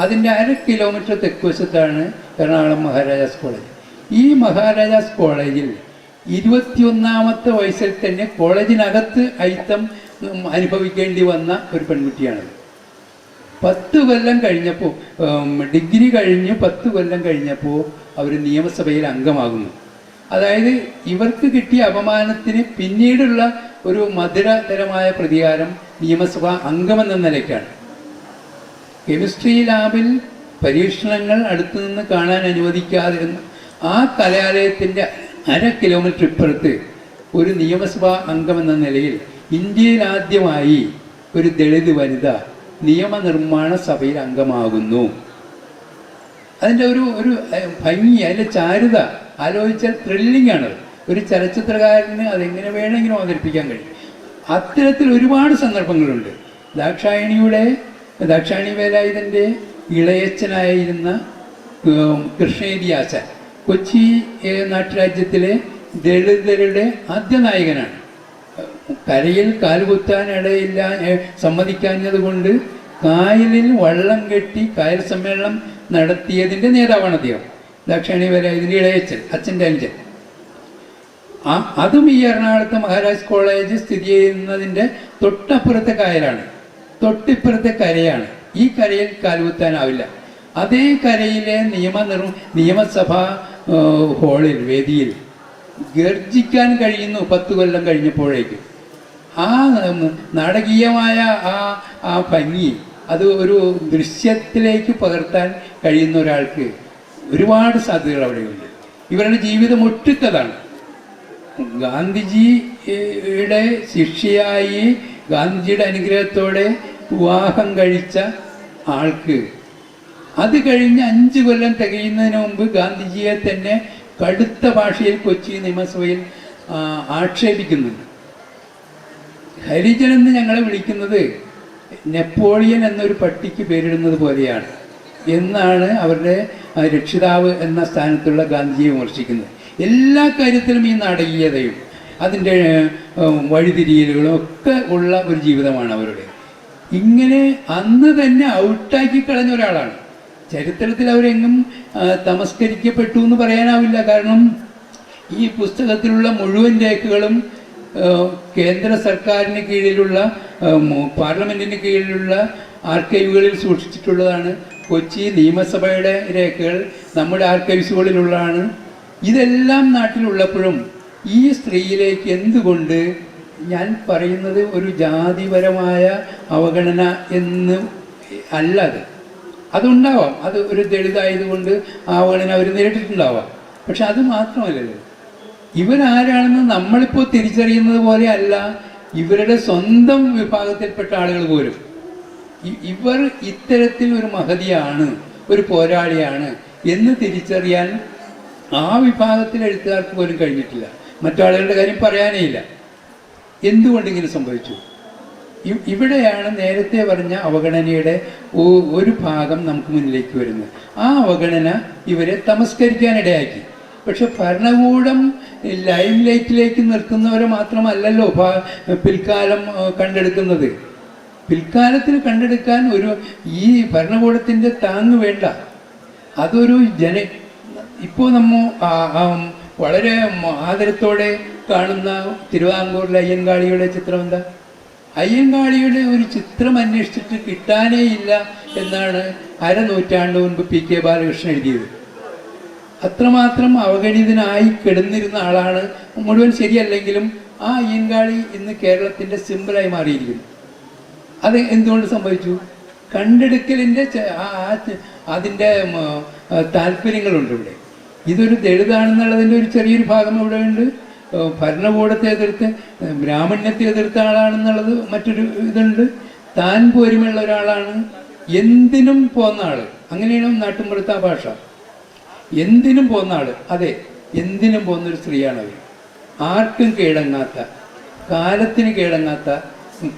അതിൻ്റെ 1/2 കിലോമീറ്റർ തെക്കുവശത്താണ് എറണാകുളം മഹാരാജാസ് കോളേജ്. ഈ മഹാരാജാസ് കോളേജിൽ 21-ാമത്തെ വയസ്സിൽ തന്നെ കോളേജിനകത്ത് അയിത്തം അനുഭവിക്കേണ്ടി വന്ന ഒരു പെൺകുട്ടിയാണത്. 10 കൊല്ലം കഴിഞ്ഞപ്പോൾ, ഡിഗ്രി കഴിഞ്ഞ് 10 കൊല്ലം കഴിഞ്ഞപ്പോൾ അവർ നിയമസഭയിൽ അംഗമാകുന്നു. അതായത് ഇവർക്ക് കിട്ടിയ അപമാനത്തിന് പിന്നീടുള്ള ഒരു മധുരതരമായ പ്രതികാരം നിയമസഭ അംഗമെന്ന നിലയ്ക്കാണ്. കെമിസ്ട്രി ലാബിൽ പരീക്ഷണങ്ങൾ അടുത്തു നിന്ന് കാണാൻ അനുവദിക്കാതിരുന്ന ആ കലാലയത്തിൻ്റെ 1/2 കിലോമീറ്റർ ഇപ്പുറത്ത് ഒരു നിയമസഭാ അംഗമെന്ന നിലയിൽ ഇന്ത്യയിൽ ആദ്യമായി ഒരു ദളിത് വനിത നിയമനിർമ്മാണ സഭയിൽ അംഗമാകുന്നു. അതിൻ്റെ ഒരു ഭംഗി, അതിൻ്റെ ചാരുത ആലോചിച്ചാൽ ത്രില്ലിംഗ് ആണ്. ഒരു ചലച്ചിത്രകാരന് അതെങ്ങനെ വേണമെങ്കിലും അവതരിപ്പിക്കാൻ കഴിയും. അത്തരത്തിൽ ഒരുപാട് സന്ദർഭങ്ങളുണ്ട്. ദാക്ഷായണി വേലായുധൻ്റെ ഇളയച്ചനായിരുന്ന കൃഷ്ണേരി ആശാൻ കൊച്ചി നാട്ടുരാജ്യത്തിലെ ദളിതരുടെ ആദ്യ നായകനാണ്. കരയിൽ കാലുകുത്താനിടയില്ല സമ്മതിക്കാഞ്ഞത് കൊണ്ട് കായലിൽ വള്ളം കെട്ടി കായൽ സമ്മേളനം നടത്തിയതിൻ്റെ നേതാവാണ് അദ്ദേഹം. ദാക്ഷായണി വേലായുധൻ്റെ ഇളയച്ചൻ, അച്ഛൻ്റെ അഞ്ചൻ. അതും ഈ എറണാകുളത്തെ മഹാരാജ് കോളേജ് സ്ഥിതി ചെയ്യുന്നതിൻ്റെ തൊട്ടപ്പുറത്തെ കായലാണ്, തൊട്ടിപ്പുറത്തെ കരയാണ്. ഈ കരയിൽ കാലുകുത്താനാവില്ല. അതേ കരയിലെ നിയമസഭാ ഹാളിൽ, വേദിയിൽ ഗർജിക്കാൻ കഴിയുന്നു 10 കൊല്ലം കഴിഞ്ഞപ്പോഴേക്കും. ആ നാടകീയമായ ആ ഭംഗി അത് ഒരു ദൃശ്യത്തിലേക്ക് പകർത്താൻ കഴിയുന്ന ഒരാൾക്ക് ഒരുപാട് സാധ്യതകൾ അവിടെയുണ്ട്. ഇവരുടെ ജീവിതം ഒട്ടുക്കതാണ്. ഗാന്ധിജിയുടെ ശിഷ്യയായി ഗാന്ധിജിയുടെ അനുഗ്രഹത്തോടെ വിവാഹം കഴിച്ച ആൾക്ക് അത് കഴിഞ്ഞ് 5 കൊല്ലം തികയുന്നതിന് മുമ്പ് ഗാന്ധിജിയെ തന്നെ കടുത്ത ഭാഷയിൽ കൊച്ചി നിയമസഭയിൽ ആക്ഷേപിക്കുന്നുണ്ട്. ഹരിജൻ എന്ന് ഞങ്ങളെ വിളിക്കുന്നത് നെപ്പോളിയൻ എന്നൊരു പട്ടിക്ക് പേരിടുന്നത് പോലെയാണ് എന്നാണ് അവരുടെ രക്ഷിതാവ് എന്ന സ്ഥാനത്തുള്ള ഗാന്ധിജിയെ വിമർശിക്കുന്നത്. എല്ലാ കാര്യത്തിലും ഈ നാടകീയതയും അതിൻ്റെ വഴിതിരിയലുകളും ഒക്കെ ഉള്ള ഒരു ജീവിതമാണ് അവരുടെ. ഇങ്ങനെ അന്ന് തന്നെ ഔട്ടാക്കി കളഞ്ഞ ഒരാളാണ്. ചരിത്രത്തിൽ അവരെങ്ങും തമസ്കരിക്കപ്പെട്ടു എന്ന് പറയാനാവില്ല. കാരണം ഈ പുസ്തകത്തിലുള്ള മുഴുവൻ രേഖകളും കേന്ദ്ര സർക്കാരിന് കീഴിലുള്ള പാർലമെൻറ്റിന് കീഴിലുള്ള ആർക്കൈവുകളിൽ സൂക്ഷിച്ചിട്ടുള്ളതാണ്. കൊച്ചി നിയമസഭയുടെ രേഖകൾ നമ്മുടെ ആർക്കൈവ്സുകളിലുള്ളതാണ്. ഇതെല്ലാം നാട്ടിലുള്ളപ്പോഴും ഈ സ്ത്രീയിലേക്ക് എന്തുകൊണ്ട്, ഞാൻ പറയുന്നത് ഒരു ജാതിപരമായ അവഗണന എന്ന് അല്ല, അതുണ്ടാവാം. അത് ഒരു ദളിതായതുകൊണ്ട് ആ അവഗണന അവർ നേരിട്ടിട്ടുണ്ടാവാം. പക്ഷെ അത് മാത്രമല്ലല്ലോ, ഇവരാരാണെന്ന് നമ്മളിപ്പോൾ തിരിച്ചറിയുന്നത് പോലെ അല്ല ഇവരുടെ സ്വന്തം വിഭാഗത്തിൽപ്പെട്ട ആളുകൾ പോലും. ഇവർ ഇത്തരത്തിൽ ഒരു മഹതിയാണ്, ഒരു പോരാളിയാണ് എന്ന് തിരിച്ചറിയാൻ ആ വിഭാഗത്തിലെ എഴുത്തുകാർക്ക് പോലും കഴിഞ്ഞിട്ടില്ല. മറ്റാളുകളുടെ കാര്യം പറയാനേ ഇല്ല. എന്തുകൊണ്ടിങ്ങനെ സംഭവിച്ചു? ഇവിടെയാണ് നേരത്തെ പറഞ്ഞ അവഗണനയുടെ ഒരു ഭാഗം നമുക്ക് മുന്നിലേക്ക് വരുന്നത്. ആ അവഗണന ഇവരെ തമസ്കരിക്കാനിടയാക്കി. പക്ഷെ ഭരണകൂടം ലൈം ലൈറ്റിലേക്ക് നിർത്തുന്നവരെ മാത്രമല്ലല്ലോ പിൽക്കാലം കണ്ടെടുക്കുന്നത്. പിൽക്കാലത്തിൽ കണ്ടെടുക്കാൻ ഈ ഭരണകൂടത്തിൻ്റെ താങ്ങ് വേണ്ട. അതൊരു ഇപ്പോൾ വളരെ ആദരത്തോടെ കാണുന്ന തിരുവിതാംകൂറിലെ അയ്യൻകാളിയുടെ ചിത്രം എന്താ? അയ്യൻകാളിയുടെ ഒരു ചിത്രം അന്വേഷിച്ചിട്ട് കിട്ടാനേ ഇല്ല എന്നാണ് അരനൂറ്റാണ്ട് മുൻപ് PK ബാലകൃഷ്ണൻ എഴുതിയത്. അത്രമാത്രം അവഗണിതനായി കിടന്നിരുന്ന ആളാണ്. മുഴുവൻ ശരിയല്ലെങ്കിലും ആ അയ്യൻകാളി ഇന്ന് കേരളത്തിൻ്റെ സിമ്പിളായി മാറിയിരിക്കുന്നു. അത് എന്തുകൊണ്ട് സംഭവിച്ചു? കണ്ടെടുക്കലിൻ്റെ അതിൻ്റെ താല്പര്യങ്ങളുണ്ട് ഇവിടെ. ഇതൊരു ദളിതാണെന്നുള്ളതിൻ്റെ ഒരു ചെറിയൊരു ഭാഗം ഇവിടെ ഉണ്ട്. ഭരണകൂടത്തെ എതിർത്ത് ബ്രാഹ്മണ്യത്തെ എതിർത്ത ആളാണെന്നുള്ളത് മറ്റൊരു ഇതുണ്ട്. താൻ പോരുമുള്ള ഒരാളാണ്, എന്തിനും പോന്ന ആൾ. അങ്ങനെയാണ് നാട്ടുമ്പുറത്തെ ആ ഭാഷ. എന്തിനും പോന്ന ആൾ, അതെ, എന്തിനും പോകുന്നൊരു സ്ത്രീയാണ് അവർ. ആർക്കും കീഴടങ്ങാത്ത, കാലത്തിന് കീഴടങ്ങാത്ത,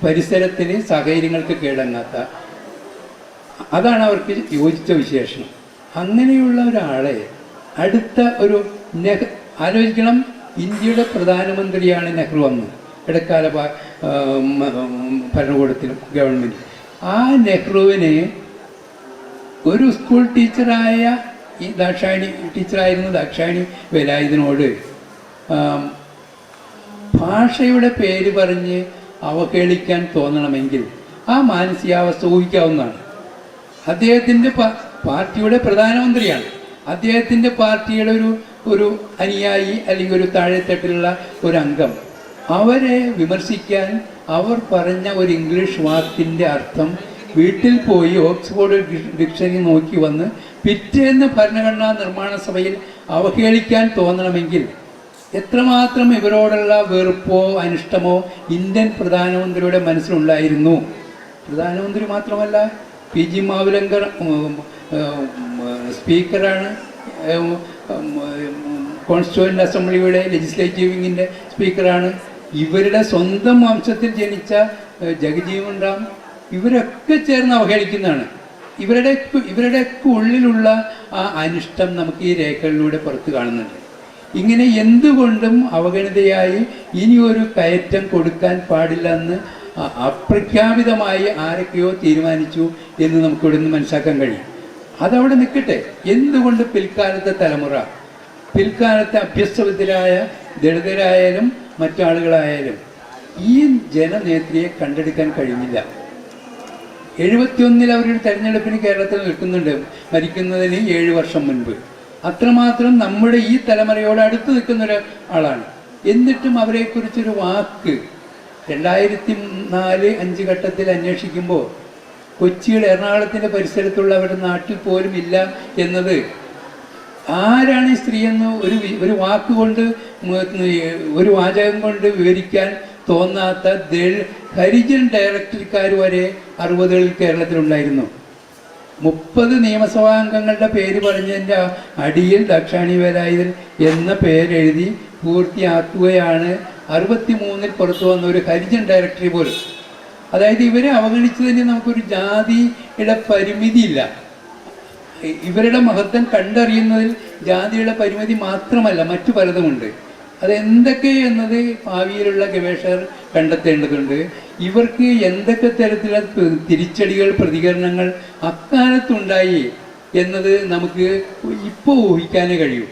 പരിസരത്തിന് സാഹചര്യങ്ങൾക്ക് കീഴടങ്ങാത്ത, അതാണ് അവർക്ക് യോജിച്ച വിശേഷണം. അങ്ങനെയുള്ള ഒരാളെ അടുത്ത ഒരു ആലോചിക്കണം. ഇന്ത്യയുടെ പ്രധാനമന്ത്രിയാണ് നെഹ്റു അന്ന്, ഇടക്കാല ഭരണകൂടത്തിലും ഗവൺമെൻറ്. ആ നെഹ്റുവിന് ഒരു സ്കൂൾ ടീച്ചറായ ഈ ടീച്ചറായിരുന്ന ദാക്ഷായണി വേലായുധനോട് ഭാഷയുടെ പേര് പറഞ്ഞ് അവഹേളിക്കാൻ തോന്നണമെങ്കിൽ ആ മാനസികാവസ്ഥ ഊഹിക്കാവുന്നതാണ്. അദ്ദേഹത്തിൻ്റെ പാർട്ടിയുടെ പ്രധാനമന്ത്രിയാണ്. അദ്ദേഹത്തിൻ്റെ പാർട്ടിയുടെ ഒരു അനുയായി അല്ലെങ്കിൽ ഒരു താഴെത്തട്ടിലുള്ള ഒരു അംഗം, അവരെ വിമർശിക്കാൻ അവർ പറഞ്ഞ ഒരു ഇംഗ്ലീഷ് വാക്കിൻ്റെ അർത്ഥം വീട്ടിൽ പോയി ഓക്സ്ഫോർഡ് ഡിക്ഷണറി നോക്കി വന്ന് പിറ്റേന്ന് ഭരണഘടനാ നിർമ്മാണ സഭയിൽ അവഹേളിക്കാൻ തോന്നണമെങ്കിൽ എത്രമാത്രം ഇവരോടുള്ള വെറുപ്പോ അനിഷ്ടമോ ഇന്ത്യൻ പ്രധാനമന്ത്രിയുടെ മനസ്സിലുണ്ടായിരുന്നു. പ്രധാനമന്ത്രി മാത്രമല്ല, P G Mavalankar സ്പീക്കറാണ്, constituent അസംബ്ലിയുടെ legislative വിങ്ങിൻ്റെ സ്പീക്കറാണ്. ഇവരുടെ സ്വന്തം വംശത്തിൽ ജനിച്ച ജഗജീവൻ റാം ഇവരൊക്കെ ചേർന്ന് അവഹേളിക്കുന്നതാണ്. ഇവരുടെയൊക്കെ ഉള്ളിലുള്ള ആ അനിഷ്ടം നമുക്ക് ഈ രേഖകളിലൂടെ പുറത്ത് കാണുന്നുണ്ട്. ഇങ്ങനെ എന്തുകൊണ്ടും അവഗണിതയായി ഇനിയൊരു കയറ്റം കൊടുക്കാൻ പാടില്ല എന്ന് അപ്രഖ്യാപിതമായി ആരൊക്കെയോ തീരുമാനിച്ചു എന്ന് നമുക്കിവിടെ നിന്ന് മനസ്സിലാക്കാൻ കഴിയും. അതവിടെ നിൽക്കട്ടെ. എന്തുകൊണ്ട് പിൽക്കാലത്തെ തലമുറ, പിൽക്കാലത്തെ അഭ്യസ്തവിദ്യരായ ദളിതരായാലും മറ്റാളുകളായാലും ഈ ജനനേത്രിയെ കണ്ടെടുക്കാൻ കഴിഞ്ഞില്ല. 71 അവരൊരു തെരഞ്ഞെടുപ്പിന് കേരളത്തിൽ നിൽക്കുന്നുണ്ട്, മരിക്കുന്നതിന് 7 വർഷം മുൻപ്. അത്രമാത്രം നമ്മുടെ ഈ തലമുറയോട് അടുത്ത് നിൽക്കുന്ന ഒരാളാണ്. എന്നിട്ടും അവരെക്കുറിച്ചൊരു വാക്ക് 2004-5 ഘട്ടത്തിൽ അന്വേഷിക്കുമ്പോൾ കൊച്ചിയുടെ എറണാകുളത്തിൻ്റെ പരിസരത്തുള്ള അവരുടെ നാട്ടിൽ പോലും ഇല്ല എന്നത്, ആരാണ് ഈ സ്ത്രീ എന്ന് ഒരു വാക്കുകൊണ്ട്, ഒരു വാചകം കൊണ്ട് വിവരിക്കാൻ തോന്നാത്ത ഹരിജൻ ഡയറക്ടർക്കാർ വരെ 60കളിൽ കേരളത്തിലുണ്ടായിരുന്നു. 30 നിയമസഭാംഗങ്ങളുടെ പേര് പറഞ്ഞതിൻ്റെ അടിയിൽ ദക്ഷാണി വേലായുധൻ എന്ന പേരെഴുതി പൂർത്തിയാക്കുകയാണ് 63-ൽ പുറത്തു വന്ന ഒരു ഹരിജൻ ഡയറക്ടറി പോലും. അതായത് ഇവരെ അവഗണിച്ചതിന് നമുക്കൊരു ജാതിയുടെ പരിമിതിയില്ല. ഇവരുടെ മഹത്വം കണ്ടറിയുന്നതിൽ ജാതിയുടെ പരിമിതി മാത്രമല്ല, മറ്റു പലതുമുണ്ട്. അതെന്തൊക്കെ എന്നത് ഭാവിയിലുള്ള ഗവേഷകർ കണ്ടെത്തേണ്ടതുണ്ട്. ഇവർക്ക് എന്തൊക്കെ തരത്തിലുള്ള തിരിച്ചടികൾ, പ്രതികരണങ്ങൾ അക്കാലത്തുണ്ടായി എന്നത് നമുക്ക് ഇപ്പോൾ ഊഹിക്കാനേ കഴിയൂ.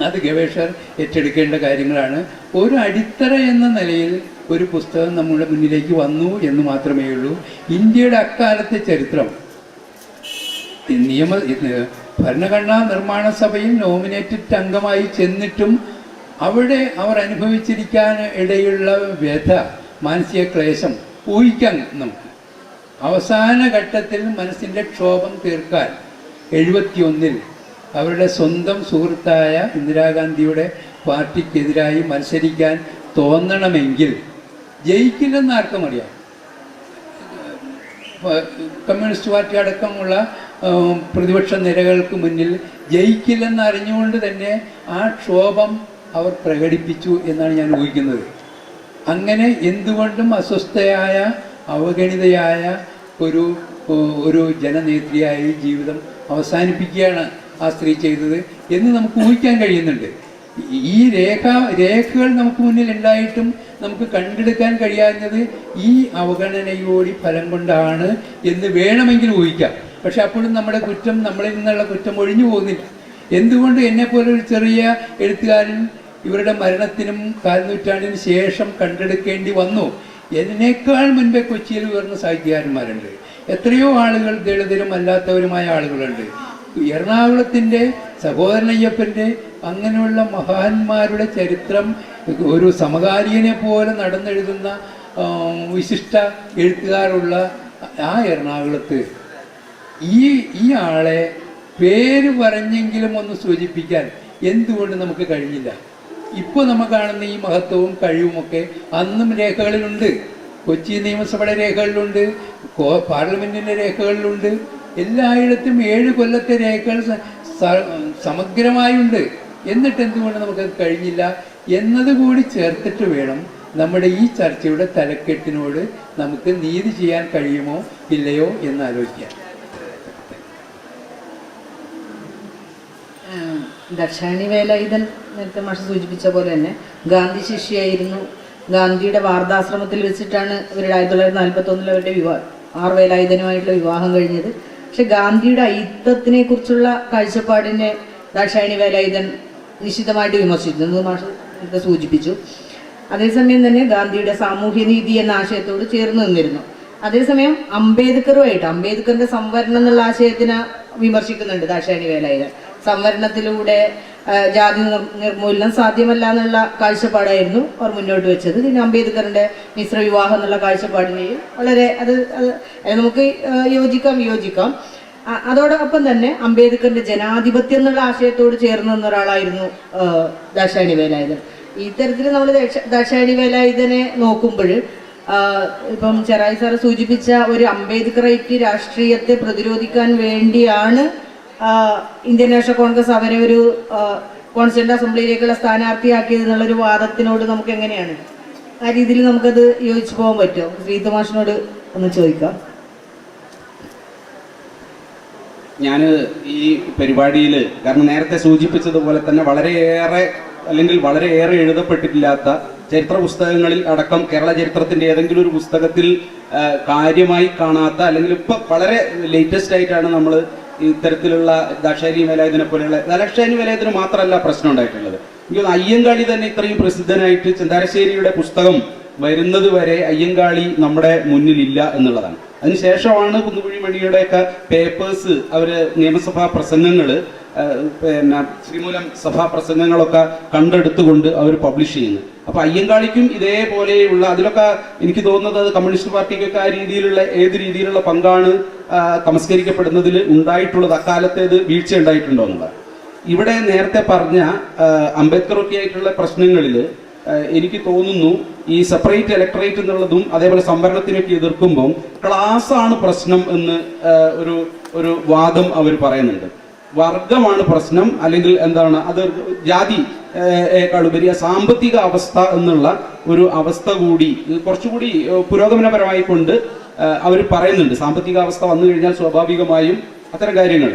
അത് ഗവേഷകർ ഏറ്റെടുക്കേണ്ട കാര്യങ്ങളാണ്. ഒരു അടിത്തറ എന്ന നിലയിൽ ഒരു പുസ്തകം നമ്മുടെ മുന്നിലേക്ക് വന്നു എന്ന് മാത്രമേ ഉള്ളൂ. ഇന്ത്യയുടെ അക്കാലത്തെ ചരിത്രം ഭരണഘടനാ നിർമ്മാണ സഭയിൽ നോമിനേറ്റഡ് അംഗമായി ചെന്നിട്ടും അവിടെ അവർ അനുഭവിച്ചിരിക്കാൻ ഇടയുള്ള വ്യഥ, മാനസിക ക്ലേശം ഊഹിക്കാം നമുക്ക്. അവസാന ഘട്ടത്തിൽ മനസ്സിൻ്റെ ക്ഷോഭം തീർക്കാൻ 71-ൽ അവരുടെ സ്വന്തം സുഹൃത്തായ ഇന്ദിരാഗാന്ധിയുടെ പാർട്ടിക്കെതിരായി മത്സരിക്കാൻ തോന്നണമെങ്കിൽ ജയിക്കില്ലെന്ന് ആർക്കും അറിയാം. കമ്മ്യൂണിസ്റ്റ് പാർട്ടി അടക്കമുള്ള പ്രതിപക്ഷ നിരകൾക്ക് മുന്നിൽ ജയിക്കില്ലെന്ന് അറിഞ്ഞുകൊണ്ട് തന്നെ ആ ക്ഷോഭം അവർ പ്രകടിപ്പിച്ചു എന്നാണ് ഞാൻ ഊഹിക്കുന്നത്. അങ്ങനെ എന്തുകൊണ്ടും അസ്വസ്ഥയായ, അവഗണിതയായ ഒരു ജനനേത്രിയായി ജീവിതം അവസാനിപ്പിക്കുകയാണ് ആ സ്ത്രീ ചെയ്തത് എന്ന് നമുക്ക് ഊഹിക്കാൻ കഴിയുന്നുണ്ട്. ഈ രേഖകൾ നമുക്ക് മുന്നിൽ ഉണ്ടായിട്ടും നമുക്ക് കണ്ടെടുക്കാൻ കഴിയാഞ്ഞത് ഈ അവഗണനയോടി ഫലം കൊണ്ടാണ് എന്ന് വേണമെങ്കിൽ ഊഹിക്കാം. പക്ഷെ അപ്പോഴും നമ്മുടെ കുറ്റം, നമ്മളിൽ നിന്നുള്ള കുറ്റം ഒഴിഞ്ഞു പോകുന്നില്ല. എന്തുകൊണ്ട് എന്നെപ്പോലെ ഒരു ചെറിയ എഴുത്തുകാരൻ ഇവരുടെ മരണത്തിനും 4 നൂറ്റാണ്ടിന് ശേഷം കണ്ടെടുക്കേണ്ടി വന്നു? എന്നേക്കാൾ മുൻപേ കൊച്ചിയിൽ ഉയർന്ന സാഹിത്യകാരന്മാരുണ്ട്. എത്രയോ ആളുകൾ ദളിതരും അല്ലാത്തവരുമായ ആളുകളുണ്ട്. എറണാകുളത്തിൻ്റെ സഹോദരനയ്യപ്പൻ്റെ അങ്ങനെയുള്ള മഹാന്മാരുടെ ചരിത്രം ഒരു സമകാലീനെ പോലെ നടന്നെഴുതുന്ന വിശിഷ്ട എഴുത്തുകാരുള്ള ആ എറണാകുളത്ത് ഈ ആളെ പേര് പറഞ്ഞെങ്കിലും ഒന്ന് സൂചിപ്പിക്കാൻ എന്തുകൊണ്ട് നമുക്ക് കഴിഞ്ഞില്ല? ഇപ്പോൾ നമ്മൾ കാണുന്ന ഈ മഹത്വവും കഴിവുമൊക്കെ അന്നും രേഖകളിലുണ്ട്. കൊച്ചി നിയമസഭയുടെ രേഖകളിലുണ്ട്, പാർലമെൻറ്റിൻ്റെ രേഖകളിലുണ്ട്. എല്ലായിടത്തും 7 കൊല്ലത്തെ രേഖകൾ സമഗ്രമായുണ്ട്. എന്നിട്ട് എന്തുകൊണ്ട് നമുക്കത് കഴിഞ്ഞില്ല എന്നതുകൂടി ചേർത്തിട്ട് വേണം നമ്മുടെ ഈ ചർച്ചയുടെ തലക്കെട്ടിനോട് നമുക്ക് നീതി ചെയ്യാൻ കഴിയുമോ ഇല്ലയോ എന്ന് ആലോചിക്കാം. ദക്ഷാണി വേലായുധൻ നേരത്തെ മാഷ് സൂചിപ്പിച്ച പോലെ തന്നെ ഗാന്ധി ശിഷ്യയായിരുന്നു. ഗാന്ധിയുടെ വാർധാശ്രമത്തിൽ വെച്ചിട്ടാണ് ഇവരുടെ 1941 അവരുടെ ആർ വേലായുധനുമായിട്ടുള്ള വിവാഹം കഴിഞ്ഞത്. പക്ഷെ ഗാന്ധിയുടെ അയിത്തത്തിനെ കുറിച്ചുള്ള കാഴ്ചപ്പാടിനെ ദാക്ഷായണി വേലായുധൻ നിശ്ചിതമായിട്ട് വിമർശിച്ചു, മാഷ് നേരത്തെ സൂചിപ്പിച്ചു. അതേസമയം തന്നെ ഗാന്ധിയുടെ സാമൂഹ്യനീതി എന്ന ആശയത്തോട് ചേർന്ന് നിന്നിരുന്നു. അതേസമയം അംബേദ്കറിന്റെ സംവരണം എന്നുള്ള ആശയത്തിനെ വിമർശിക്കുന്നുണ്ട് ദാക്ഷായണി വേലായുധൻ. സംവരണത്തിലൂടെ ജാതി നിർമൂലനം സാധ്യമല്ല എന്നുള്ള കാഴ്ചപ്പാടായിരുന്നു അവർ മുന്നോട്ട് വെച്ചത്. പിന്നെ അംബേദ്കറിന്റെ മിശ്ര വിവാഹം എന്നുള്ള കാഴ്ചപ്പാടിനെയും വളരെ അത് നമുക്ക് യോജിക്കാം. അതോടൊപ്പം തന്നെ അംബേദ്കറിന്റെ ജനാധിപത്യം എന്നുള്ള ആശയത്തോട് ചേർന്ന് നിന്ന ഒരാളായിരുന്നു ദാക്ഷായണി വേലായുധൻ. ഇത്തരത്തിൽ നമ്മൾ ദാക്ഷായണി വേലായുധനെ നോക്കുമ്പോൾ ഇപ്പം ചെറായി സാറ് സൂചിപ്പിച്ച ഒരു അംബേദ്കറൈറ്റ് രാഷ്ട്രീയത്തെ പ്രതിരോധിക്കാൻ വേണ്ടിയാണ് ഇന്ത്യൻ നാഷണൽ കോൺഗ്രസ് അവരെ ഒരു കോൺസ്റ്റിറ്റ്യൂന്റ് അസംബ്ലിയിലേക്കുള്ള സ്ഥാനാർത്ഥിയാക്കിയത് എന്നുള്ളൊരു വാദത്തിനോട് നമുക്ക് എങ്ങനെയാണ് ആ രീതിയിൽ നമുക്കത് യോജിച്ചു പോകാൻ പറ്റുമോ? ശ്രീജിത്ത് മാഷിനോട് ഒന്ന് ചോദിക്കാം. ഞാൻ ഈ പരിപാടിയിൽ, കാരണം നേരത്തെ സൂചിപ്പിച്ചതുപോലെ തന്നെ വളരെയേറെ എഴുതപ്പെട്ടിട്ടില്ലാത്ത ചരിത്ര പുസ്തകങ്ങളിൽ അടക്കം കേരള ചരിത്രത്തിന്റെ ഏതെങ്കിലും ഒരു പുസ്തകത്തിൽ കാര്യമായി കാണാത്ത, അല്ലെങ്കിൽ ഇപ്പൊ വളരെ ലേറ്റസ്റ്റ് ആയിട്ടാണ് നമ്മൾ ഇത്തരത്തിലുള്ള ദാക്ഷായണി വേലായുധനെ പോലെയുള്ള, ദാക്ഷായണി വേലായുധന് മാത്രമല്ല പ്രശ്നം ഉണ്ടായിട്ടുള്ളത്. എനിക്ക് അയ്യങ്കാളി തന്നെ ഇത്രയും പ്രസിദ്ധനായിട്ട് ചിന്താരശ്ശേരിയുടെ പുസ്തകം വരുന്നത് വരെ അയ്യങ്കാളി നമ്മുടെ മുന്നിലില്ല എന്നുള്ളതാണ്. അതിനുശേഷമാണ് കുന്നുകുഴി മണിയുടെയൊക്കെ പേപ്പേഴ്സ് അവര് നിയമസഭാ പ്രസംഗങ്ങള് പിന്നെ ശ്രീമൂലം സഭാ പ്രസംഗങ്ങളൊക്കെ കണ്ടെടുത്തുകൊണ്ട് അവർ പബ്ലിഷ് ചെയ്യുന്നു. അപ്പൊ അയ്യങ്കാളിക്കും ഇതേപോലെയുള്ള, അതിലൊക്കെ എനിക്ക് തോന്നുന്നത് അത് കമ്മ്യൂണിസ്റ്റ് പാർട്ടിക്കൊക്കെ ആ രീതിയിലുള്ള ഏത് രീതിയിലുള്ള പങ്കാണ് തമസ്കരിക്കപ്പെടുന്നതിൽ ഉണ്ടായിട്ടുള്ളത്, അക്കാലത്തേത് വീഴ്ച ഉണ്ടായിട്ടുണ്ടോ എന്നുള്ളത്. ഇവിടെ നേരത്തെ പറഞ്ഞ അംബേദ്കറൊക്കെ ആയിട്ടുള്ള പ്രശ്നങ്ങളിൽ എനിക്ക് തോന്നുന്നു ഈ സെപ്പറേറ്റ് ഇലക്ടറേറ്റ് എന്നുള്ളതും അതേപോലെ സംവരണത്തിനൊക്കെ എതിർക്കുമ്പം ക്ലാസ് ആണ് പ്രശ്നം എന്ന് ഒരു വാദം അവർ പറയുന്നുണ്ട്. വർഗമാണ് പ്രശ്നം, അല്ലെങ്കിൽ എന്താണ് അത് ജാതി േക്കാളുപരി സാമ്പത്തിക അവസ്ഥ എന്നുള്ള ഒരു അവസ്ഥ കൂടി കുറച്ചുകൂടി പുരോഗമനപരമായി കൊണ്ട് അവർ പറയുന്നുണ്ട്. സാമ്പത്തിക അവസ്ഥ വന്നു കഴിഞ്ഞാൽ സ്വാഭാവികമായും അത്തരം കാര്യങ്ങൾ.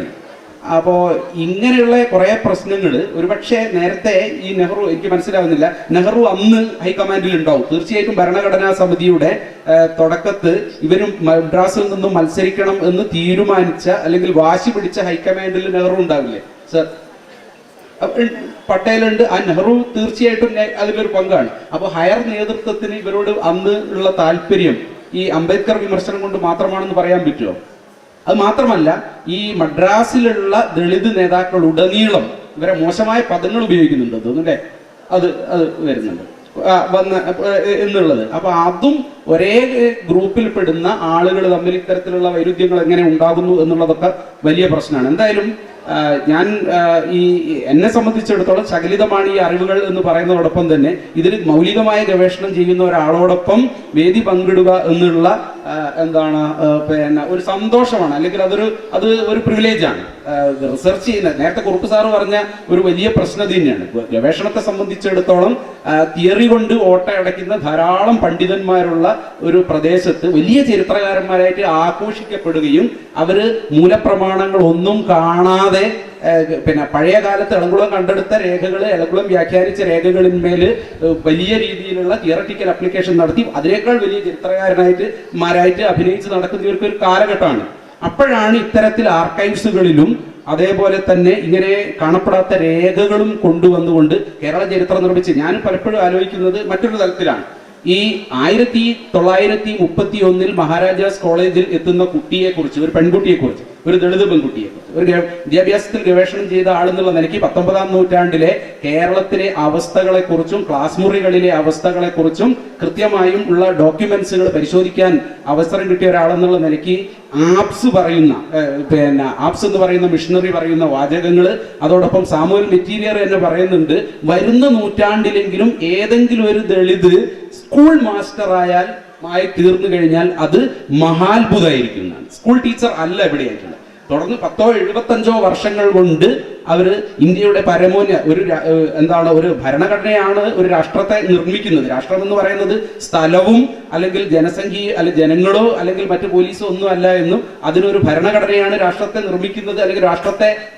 അപ്പോൾ ഇങ്ങനെയുള്ള കുറേ പ്രശ്നങ്ങൾ ഒരുപക്ഷെ നേരത്തെ ഈ നെഹ്റു, എനിക്ക് മനസ്സിലാവുന്നില്ല, നെഹ്റു അന്ന് ഹൈക്കമാൻഡിൽ ഉണ്ടാവും. തീർച്ചയായിട്ടും ഭരണഘടനാ സമിതിയുടെ തുടക്കത്ത് ഇവരും മദ്രാസിൽ നിന്നും മത്സരിക്കണം എന്ന് തീരുമാനിച്ച അല്ലെങ്കിൽ വാശി പിടിച്ച ഹൈക്കമാൻഡിൽ നെഹ്റു ഉണ്ടാവില്ലേ സർ? പട്ടേലുണ്ട്, ആ നെഹ്റു തീർച്ചയായിട്ടും അതിലൊരു പങ്കാണ്. അപ്പോൾ ഹയർ നേതൃത്വത്തിന് ഇവരോട് അന്ന് ഉള്ള താല്പര്യം ഈ അംബേദ്കർ വിമർശനം കൊണ്ട് മാത്രമാണെന്ന് പറയാൻ പറ്റുമോ? അത് മാത്രമല്ല, ഈ മദ്രാസിലുള്ള ദളിത് നേതാക്കൾ ഉടനീളം ഇവരെ മോശമായ പദങ്ങൾ ഉപയോഗിക്കുന്നുണ്ട് തോന്നുന്നല്ലേ, അത് വരുന്നുണ്ട് എന്നുള്ളത്. അപ്പൊ അതും ഒരേ ഗ്രൂപ്പിൽ പെടുന്ന ആളുകൾ തമ്മിൽ ഇത്തരത്തിലുള്ള വൈരുദ്ധ്യങ്ങൾ എങ്ങനെ ഉണ്ടാകുന്നു എന്നുള്ളതൊക്കെ വലിയ പ്രശ്നമാണ്. എന്തായാലും ഞാൻ എന്നെ സംബന്ധിച്ചിടത്തോളം ശകലിതമാണ് ഈ അറിവുകൾ എന്ന് പറയുന്നതോടൊപ്പം തന്നെ ഇതിൽ മൗലികമായ ഗവേഷണം ചെയ്യുന്ന ഒരാളോടൊപ്പം വേദി പങ്കിടുക എന്നുള്ള പിന്നെ ഒരു സന്തോഷമാണ്, അല്ലെങ്കിൽ അത് ഒരു പ്രിവിലേജാണ്. റിസർച്ച് ചെയ്യുന്നത് നേരത്തെ കുറുപ്പ് സാറ് പറഞ്ഞ ഒരു വലിയ പ്രശ്നം തന്നെയാണ്. ഗവേഷണത്തെ സംബന്ധിച്ചിടത്തോളം തിയറി കൊണ്ട് ഓട്ടയടയ്ക്കുന്ന ധാരാളം പണ്ഡിതന്മാരുള്ള ഒരു പ്രദേശത്ത് വലിയ ചരിത്രകാരന്മാരായിട്ട് ആഘോഷിക്കപ്പെടുകയും അവര് മൂലപ്രമാണങ്ങൾ ഒന്നും കാണാതെ പിന്നെ പഴയ കാലത്ത് എളംകുളം കണ്ടെടുത്ത രേഖകൾ, എളംകുളം വ്യാഖ്യാനിച്ച രേഖകളിന്മേൽ വലിയ രീതിയിലുള്ള തിയററ്റിക്കൽ അപ്ലിക്കേഷൻ നടത്തി അതിനേക്കാൾ വലിയ ചരിത്രകാരനായിട്ട് അഭിനയിച്ച് നടക്കുന്ന ഒരു കാലഘട്ടമാണ്. അപ്പോഴാണ് ഇത്തരത്തിൽ ആർക്കൈവ്സുകളിലും അതേപോലെ തന്നെ ഇങ്ങനെ കാണപ്പെടാത്ത രേഖകളും കൊണ്ടുവന്നുകൊണ്ട് കേരള ചരിത്രം നിർമ്മിച്ച് ഞാൻ പലപ്പോഴും ആലോചിക്കുന്നത് മറ്റൊരു തലത്തിലാണ്. ഈ 1931 മഹാരാജാസ് കോളേജിൽ എത്തുന്ന കുട്ടിയെക്കുറിച്ച്, ഒരു പെൺകുട്ടിയെക്കുറിച്ച്, ഒരു ദളിത് പെൺകുട്ടിയെക്കുറിച്ച്, ഒരു വിദ്യാഭ്യാസത്തിൽ ഗവേഷണം ചെയ്ത ആളെന്നുള്ള നിലയ്ക്ക് 19-ാം നൂറ്റാണ്ടിലെ കേരളത്തിലെ അവസ്ഥകളെക്കുറിച്ചും ക്ലാസ് മുറികളിലെ അവസ്ഥകളെക്കുറിച്ചും കൃത്യമായും ഉള്ള ഡോക്യുമെന്റ്സുകൾ പരിശോധിക്കാൻ അവസരം കിട്ടിയ ഒരാളെന്നുള്ള നിലയ്ക്ക് ആപ്സ് എന്ന് പറയുന്ന മിഷണറി പറയുന്ന വാചകങ്ങൾ, അതോടൊപ്പം സാമുവൽ മെറ്റീരിയർ എന്ന് പറയുന്നുണ്ട്, വരുന്ന നൂറ്റാണ്ടിലെങ്കിലും ഏതെങ്കിലും ഒരു ദളിത് സ്കൂൾ മാസ്റ്റർ ആയി തീർന്നു കഴിഞ്ഞാൽ അത് മഹാത്ഭുതമായിരിക്കും. സ്കൂൾ ടീച്ചർ അല്ല എവിടെയായിട്ടുള്ളത്. തുടർന്ന് 10-75 വർഷങ്ങൾ കൊണ്ട് അവര് ഇന്ത്യയുടെ പരമോന്നത ഒരു ഭരണഘടനയാണ് ഒരു രാഷ്ട്രത്തെ നിർമ്മിക്കുന്നത്. രാഷ്ട്രം എന്ന് പറയുന്നത് സ്ഥലവും അല്ലെങ്കിൽ ജനങ്ങളോ അല്ലെങ്കിൽ മറ്റു പോലീസോ ഒന്നും അല്ല എന്നും അതിനൊരു ഭരണഘടനയാണ് രാഷ്ട്രത്തെ നിർമ്മിക്കുന്നത്, അല്ലെങ്കിൽ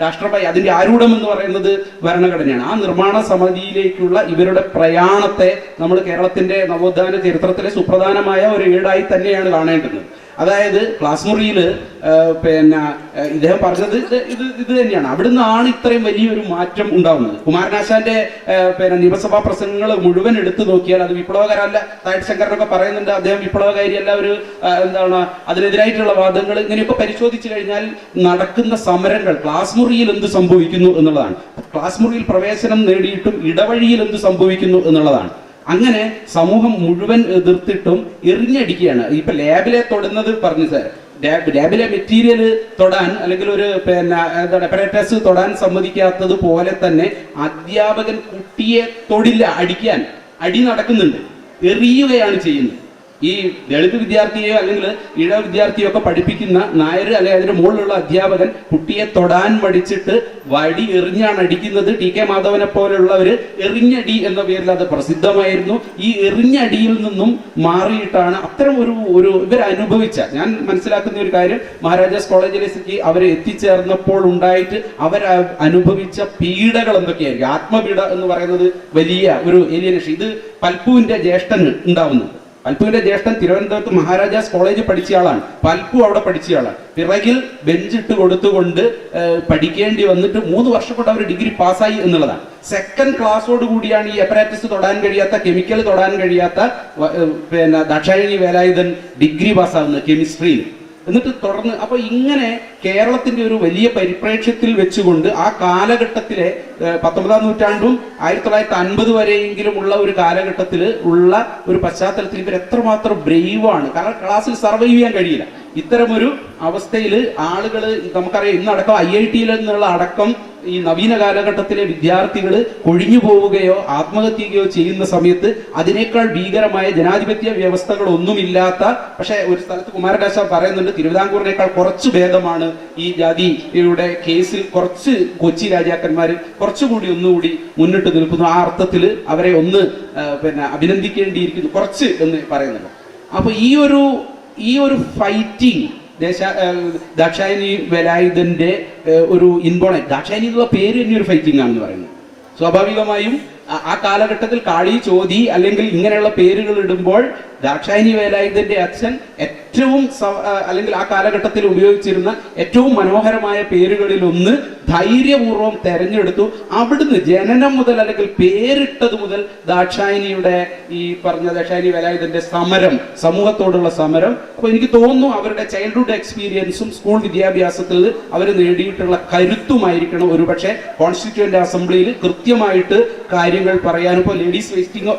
രാഷ്ട്രമായി അതിന്റെ ആരൂഢം എന്ന് പറയുന്നത് ഭരണഘടനയാണ്. ആ നിർമ്മാണ സമിതിയിലേക്കുള്ള ഇവരുടെ പ്രയാണത്തെ നമ്മൾ കേരളത്തിന്റെ നവോത്ഥാന ചരിത്രത്തിലെ സുപ്രധാനമായ ഒരു ഏടായി തന്നെയാണ് കാണേണ്ടത്. അതായത് ക്ലാസ് മുറിയിൽ ഇദ്ദേഹം പറഞ്ഞത് ഇത് തന്നെയാണ്. അവിടുന്നാണ് ഇത്രയും വലിയൊരു മാറ്റം ഉണ്ടാവുന്നത്. കുമാരനാശാന്റെ നിയമസഭാ പ്രസംഗങ്ങൾ മുഴുവൻ എടുത്തു നോക്കിയാൽ അത് വിപ്ലവകരല്ല. താഴ് ശങ്കരനൊക്കെ പറയുന്നുണ്ട് അദ്ദേഹം വിപ്ലവകാരിയല്ല, ഒരു അതിനെതിരായിട്ടുള്ള വാദങ്ങൾ ഇങ്ങനെയൊക്കെ പരിശോധിച്ചു കഴിഞ്ഞാൽ നടക്കുന്ന സമരങ്ങൾ ക്ലാസ് മുറിയിൽ എന്ത് സംഭവിക്കുന്നു എന്നുള്ളതാണ്. ക്ലാസ് മുറിയിൽ പ്രവേശനം നേടിയിട്ടും ഇടവഴിയിൽ എന്ത് സംഭവിക്കുന്നു എന്നുള്ളതാണ്. അങ്ങനെ സമൂഹം മുഴുവൻ എതിർത്തിട്ടും എറിഞ്ഞടിക്കുകയാണ്. ഇപ്പൊ ലാബിലെ തൊടുന്നത് പറഞ്ഞു സാർ, ലാബിലെ മെറ്റീരിയൽ തൊടാൻ അല്ലെങ്കിൽ ഒരു പിന്നെ എന്താണ് അപ്പറേറ്റസ് തൊടാൻ സമ്മതിക്കാത്തത് പോലെ തന്നെ അധ്യാപകൻ കുട്ടിയെ തൊടില്ല, അടി നടക്കുന്നുണ്ട്, എറിയുകയാണ് ചെയ്യുന്നത്. ഈ ദളിത് വിദ്യാർത്ഥിയെയോ അല്ലെങ്കിൽ ഇഴ വിദ്യാർത്ഥിയോ ഒക്കെ പഠിപ്പിക്കുന്ന നായർ അല്ലെങ്കിൽ അതിന്റെ മുകളിലുള്ള അധ്യാപകൻ കുട്ടിയെ തൊടാൻ മടിച്ചിട്ട് വടി എറിഞ്ഞാണ് അടിക്കുന്നത്. ടി.കെ. മാധവനെ പോലുള്ളവര് എറിഞ്ഞടി എന്ന പേരിൽ അത് പ്രസിദ്ധമായിരുന്നു. ഈ എറിഞ്ഞടിയിൽ നിന്നും മാറിയിട്ടാണ് അത്തരം ഇവരനുഭവിച്ച, ഞാൻ മനസ്സിലാക്കുന്ന ഒരു കാര്യം, മഹാരാജാസ് കോളേജിലേക്ക് അവരെ എത്തിച്ചേർന്നപ്പോൾ ഉണ്ടായിട്ട് അനുഭവിച്ച പീഡകൾ എന്തൊക്കെയായിരിക്കും. ആത്മപീഡ എന്ന് പറയുന്നത് വലിയ ഒരു ഏലിയനേഷൻ. ഇത് പൽപ്പുവിന്റെ ജ്യേഷ്ഠന് ഉണ്ടാവുന്നു. പൽപ്പുവിന്റെ ജ്യേഷ്ഠൻ തിരുവനന്തപുരത്ത് മഹാരാജാസ് കോളേജ് പഠിച്ചയാളാണ്, പൽപ്പു അവിടെ പഠിച്ചയാളാണ്. പിറകിൽ ബെഞ്ചിട്ട് കൊടുത്തുകൊണ്ട് പഠിക്കേണ്ടി വന്നിട്ട് 3 വർഷം കൊണ്ട് അവർ ഡിഗ്രി പാസ്സായി എന്നുള്ളതാണ്. സെക്കൻഡ് ക്ലാസ്സോട് കൂടിയാണ് ഈ അപ്പറാറ്റസ് തൊടാൻ കഴിയാത്ത, കെമിക്കൽ തൊടാൻ കഴിയാത്ത പിന്നെ ദാക്ഷായണി വേലായുധൻ ഡിഗ്രി പാസ്സാകുന്നത് കെമിസ്ട്രിയിൽ. എന്നിട്ട് തുടർന്ന് അപ്പൊ ഇങ്ങനെ കേരളത്തിന്റെ ഒരു വലിയ പരിപ്രേക്ഷ്യത്തിൽ വെച്ചുകൊണ്ട് ആ കാലഘട്ടത്തിലെ 19ാം നൂറ്റാണ്ടും 1950 വരെയെങ്കിലും ഉള്ള ഒരു കാലഘട്ടത്തിൽ ഉള്ള ഒരു പശ്ചാത്തലത്തിൽ ഇവർ എത്രമാത്രം ബ്രേവാണ്. കാരണം ക്ലാസ്സിൽ സർവൈവ് ചെയ്യാൻ കഴിയില്ല. ഇത്തരമൊരു അവസ്ഥയിൽ ആളുകൾ, നമുക്കറിയാം ഇന്നടക്കം IIT-യിൽ നിന്നുള്ള അടക്കം ഈ നവീന കാലഘട്ടത്തിലെ വിദ്യാർത്ഥികൾ കൊഴിഞ്ഞു പോവുകയോ ആത്മഹത്യയോ ചെയ്യുന്ന സമയത്ത് അതിനേക്കാൾ ഭീകരമായ ജനാധിപത്യ വ്യവസ്ഥകളൊന്നുമില്ലാത്ത, പക്ഷെ ഒരു സ്ഥലത്ത് കുമാരനാശാൻ പറയുന്നുണ്ട് തിരുവിതാംകൂറിനേക്കാൾ കുറച്ച് ഭേദമാണ് ഈ ജാതിയുടെ കേസിൽ കുറച്ച് കൊച്ചി രാജാക്കന്മാർ കുറച്ചുകൂടി ഒന്നുകൂടി മുന്നിട്ട് നിൽക്കുന്നു. ആ അർത്ഥത്തിൽ അവരെ ഒന്ന് പിന്നെ അഭിനന്ദിക്കേണ്ടിയിരിക്കുന്നു കുറച്ച് എന്ന് പറയുന്നുണ്ട്. അപ്പൊ ഈ ഒരു ഫൈറ്റിംഗ് ദാക്ഷായണി വേലായുധന്റെ ഒരു ഇൻബോണറ്റ്, ദാക്ഷായണി എന്നുള്ള പേര് തന്നെ ഒരു ഫൈറ്റിംഗ് ആണെന്ന് പറയുന്നത്. സ്വാഭാവികമായും ആ കാലഘട്ടത്തിൽ കാളി, ചോതി അല്ലെങ്കിൽ ഇങ്ങനെയുള്ള പേരുകൾ ഇടുമ്പോൾ ദാക്ഷായണി വേലായുധന്റെ അച്ഛൻ ഏറ്റവും അല്ലെങ്കിൽ ആ കാലഘട്ടത്തിൽ ഉപയോഗിച്ചിരുന്ന ഏറ്റവും മനോഹരമായ പേരുകളിൽ ഒന്ന് ധൈര്യപൂർവ്വം തെരഞ്ഞെടുത്തു. അവിടുന്ന് ജനനം മുതൽ അല്ലെങ്കിൽ പേരിട്ടത് മുതൽ ദാക്ഷായണിയുടെ ഈ പറഞ്ഞ ദാക്ഷായണി വേലായുധന്റെ സമരം, സമൂഹത്തോടുള്ള സമരം. അപ്പൊ എനിക്ക് തോന്നുന്നു അവരുടെ ചൈൽഡ്ഹുഡ് എക്സ്പീരിയൻസും സ്കൂൾ വിദ്യാഭ്യാസത്തിൽ അവർ നേടിയിട്ടുള്ള കരുത്തുമായിരിക്കണം ഒരുപക്ഷെ കോൺസ്റ്റിറ്റ്യൂവന്റ് അസംബ്ലിയിൽ കൃത്യമായിട്ട് കാര്യങ്ങൾ പറയാനും. ഇപ്പോൾ ലേഡീസ് വെയിറ്റിംഗ്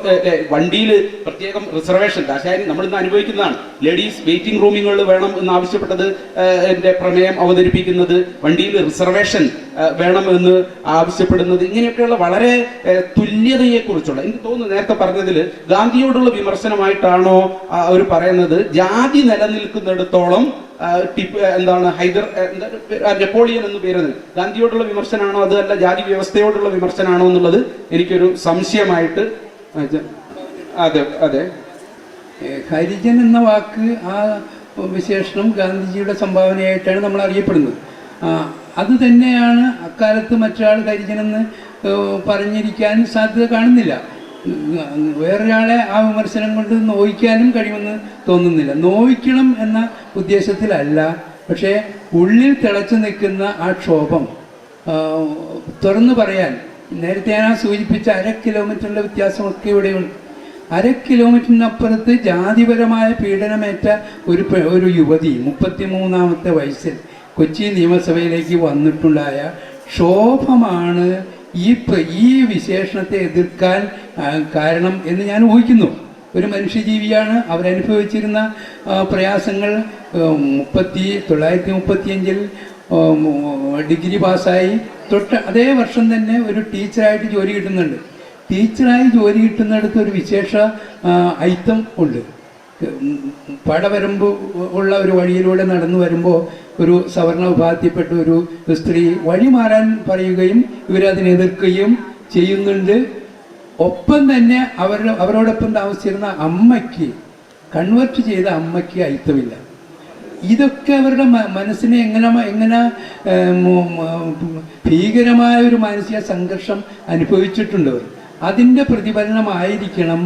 വണ്ടിയിൽ പ്രത്യേകം റിസർവേഷൻ ദാക്ഷായണി നമ്മളിന്ന് അനുഭവിക്കുന്നതാണ്. ലേഡീസ് വെയിറ്റിംഗ് റൂമുകൾ വേണം എന്ന് ആവശ്യപ്പെട്ടത് എന്റെ പ്രമേയം അവതരിപ്പിക്കുന്നത്, വണ്ടിയിൽ റിസർവേഷൻ വേണം എന്ന് ആവശ്യപ്പെടുന്നത്, ഇങ്ങനെയൊക്കെയുള്ള വളരെ തുല്യതയെക്കുറിച്ചുള്ള, എനിക്ക് തോന്നുന്നു നേരത്തെ പറഞ്ഞതിൽ ഗാന്ധിയോടുള്ള വിമർശനമായിട്ടാണോ അവർ പറയുന്നത്, ജാതി നിലനിൽക്കുന്നിടത്തോളം എന്താണ് നെപ്പോളിയൻ എന്ന് പേര് ഗാന്ധിയോടുള്ള വിമർശനമാണോ അതല്ല ജാതി വ്യവസ്ഥയോടുള്ള വിമർശനമാണോ എന്നുള്ളത് എനിക്കൊരു സംശയമായിട്ട്. അതെ ഹരിജൻ എന്ന വാക്ക്, ആ വിശേഷണം ഗാന്ധിജിയുടെ സംഭാവനയായിട്ടാണ് നമ്മൾ അറിയപ്പെടുന്നത്. അത് തന്നെയാണ് അക്കാലത്ത് മറ്റൊരാൾ ഹരിജനെന്ന് പറഞ്ഞിരിക്കാൻ സാധ്യത കാണുന്നില്ല. വേറൊരാളെ ആ വിമർശനം കൊണ്ട് നോവിക്കാനും കഴിയുമെന്ന് തോന്നുന്നില്ല. നോവിക്കണം എന്ന ഉദ്ദേശത്തിലല്ല, പക്ഷേ ഉള്ളിൽ തിളച്ചു നിൽക്കുന്ന ആ ക്ഷോഭം തുറന്നു പറയാൻ, നേരത്തെ ഞാൻ സൂചിപ്പിച്ച 1/2 കിലോമീറ്ററിൻ്റെ വ്യത്യാസമൊക്കെ ഇവിടെയുണ്ട്. 1/2 കിലോമീറ്ററിനപ്പുറത്ത് ജാതിപരമായ പീഡനമേറ്റ ഒരു യുവതി 33ാമത്തെ വയസ്സിൽ കൊച്ചി നിയമസഭയിലേക്ക് വന്നിട്ടുണ്ടായ ക്ഷോഭമാണ് ഈ വിശേഷണത്തെ എതിർക്കാൻ കാരണം എന്ന് ഞാൻ ഊഹിക്കുന്നു. ഒരു മനുഷ്യജീവിയാണ്, അവരനുഭവിച്ചിരുന്ന പ്രയാസങ്ങൾ. 1935 ഡിഗ്രി പാസ്സായി അതേ വർഷം തന്നെ ഒരു ടീച്ചറായിട്ട് ജോലി കിട്ടുന്നുണ്ട്. ടീച്ചറായി ജോലി കിട്ടുന്നിടത്ത് ഒരു വിശേഷ ഐത്തം ഉണ്ട്. പടവരമ്പ് ഉള്ള ഒരു വഴിയിലൂടെ നടന്നു വരുമ്പോൾ ഒരു സവർണ വിഭാഗത്തിൽപ്പെട്ട ഒരു സ്ത്രീ വഴി മാറാൻ പറയുകയും ഇവരതിനെ എതിർക്കുകയും ചെയ്യുന്നുണ്ട്. ഒപ്പം തന്നെ അവരോടൊപ്പം താമസിച്ചിരുന്ന അമ്മയ്ക്ക്, കൺവേർട്ട് ചെയ്ത അമ്മയ്ക്ക് ഐത്തമില്ല. ഇതൊക്കെ അവരുടെ മനസ്സിനെ എങ്ങനെ ഭീകരമായ ഒരു മാനസിക സംഘർഷം അനുഭവിച്ചിട്ടുണ്ട്. അതിൻ്റെ പ്രതിഫലനമായിരിക്കണം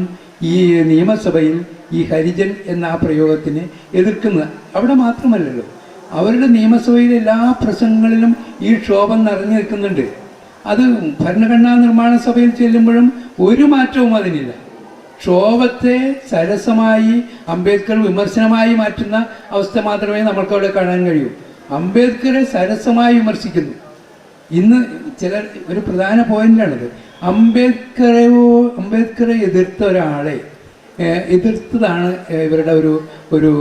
ഈ നിയമസഭയിൽ ഈ ഹരിജൻ എന്ന ആ പ്രയോഗത്തിനെ എതിർക്കുന്നത്. അവിടെ മാത്രമല്ലല്ലോ, അവരുടെ നിയമസഭയിലെ എല്ലാ പ്രസംഗങ്ങളിലും ഈ ക്ഷോഭം നിറഞ്ഞു നിൽക്കുന്നുണ്ട്. അത് ഭരണഘടനാ നിർമ്മാണ സഭയിൽ ചെല്ലുമ്പോഴും ഒരു മാറ്റവും അതിനില്ല. ക്ഷോഭത്തെ സരസമായി അംബേദ്കർ വിമർശനമായി മാറ്റുന്ന അവസ്ഥ മാത്രമേ നമ്മൾക്കവിടെ കാണാൻ കഴിയൂ. അംബേദ്കറെ സരസമായി വിമർശിക്കുന്നു. ഇന്ന് ചിലർ, ഒരു പ്രധാന പോയിന്റാണിത്, അംബേദ്കറെ എതിർത്ത ഒരാളെ എതിർത്തതാണ് ഇവരുടെ ഒരു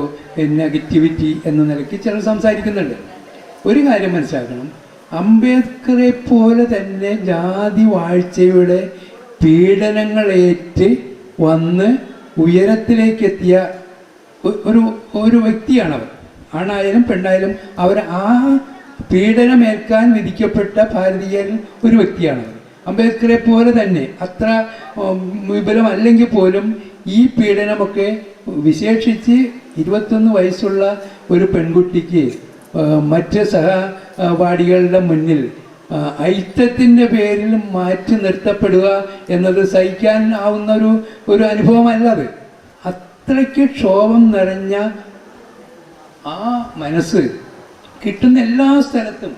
നെഗറ്റിവിറ്റി എന്ന നിലയ്ക്ക് ചിലർ സംസാരിക്കുന്നുണ്ട്. ഒരു കാര്യം മനസ്സിലാക്കണം, അംബേദ്കറെ പോലെ തന്നെ ജാതി വാഴ്ചയുടെ പീഡനങ്ങളേറ്റ് വന്ന് ഉയരത്തിലേക്കെത്തിയ ഒരു വ്യക്തിയാണവർ. ആണായാലും പെണ്ണായാലും അവർ ആ പീഡനമേൽക്കാൻ വിധിക്കപ്പെട്ട ഭാരതീയരിൽ ഒരു വ്യക്തിയാണവർ. അംബേദ്കറെ പോലെ തന്നെ അത്ര വിപുലമല്ലെങ്കിൽ പോലും ഈ പീഡനമൊക്കെ വിശേഷിച്ച് 21 വയസ്സുള്ള ഒരു പെൺകുട്ടിക്ക് മറ്റ് സഹപാഠികളുടെ മുന്നിൽ ഐക്യത്തിൻ്റെ പേരിൽ മാറ്റി നിർത്തപ്പെടുക എന്നത് സഹിക്കാൻ ആവുന്ന ഒരു അനുഭവമല്ലത്. അത്രയ്ക്ക് ക്ഷോഭം നിറഞ്ഞ ആ മനസ്സ് കിട്ടുന്ന എല്ലാ സ്ഥലത്തും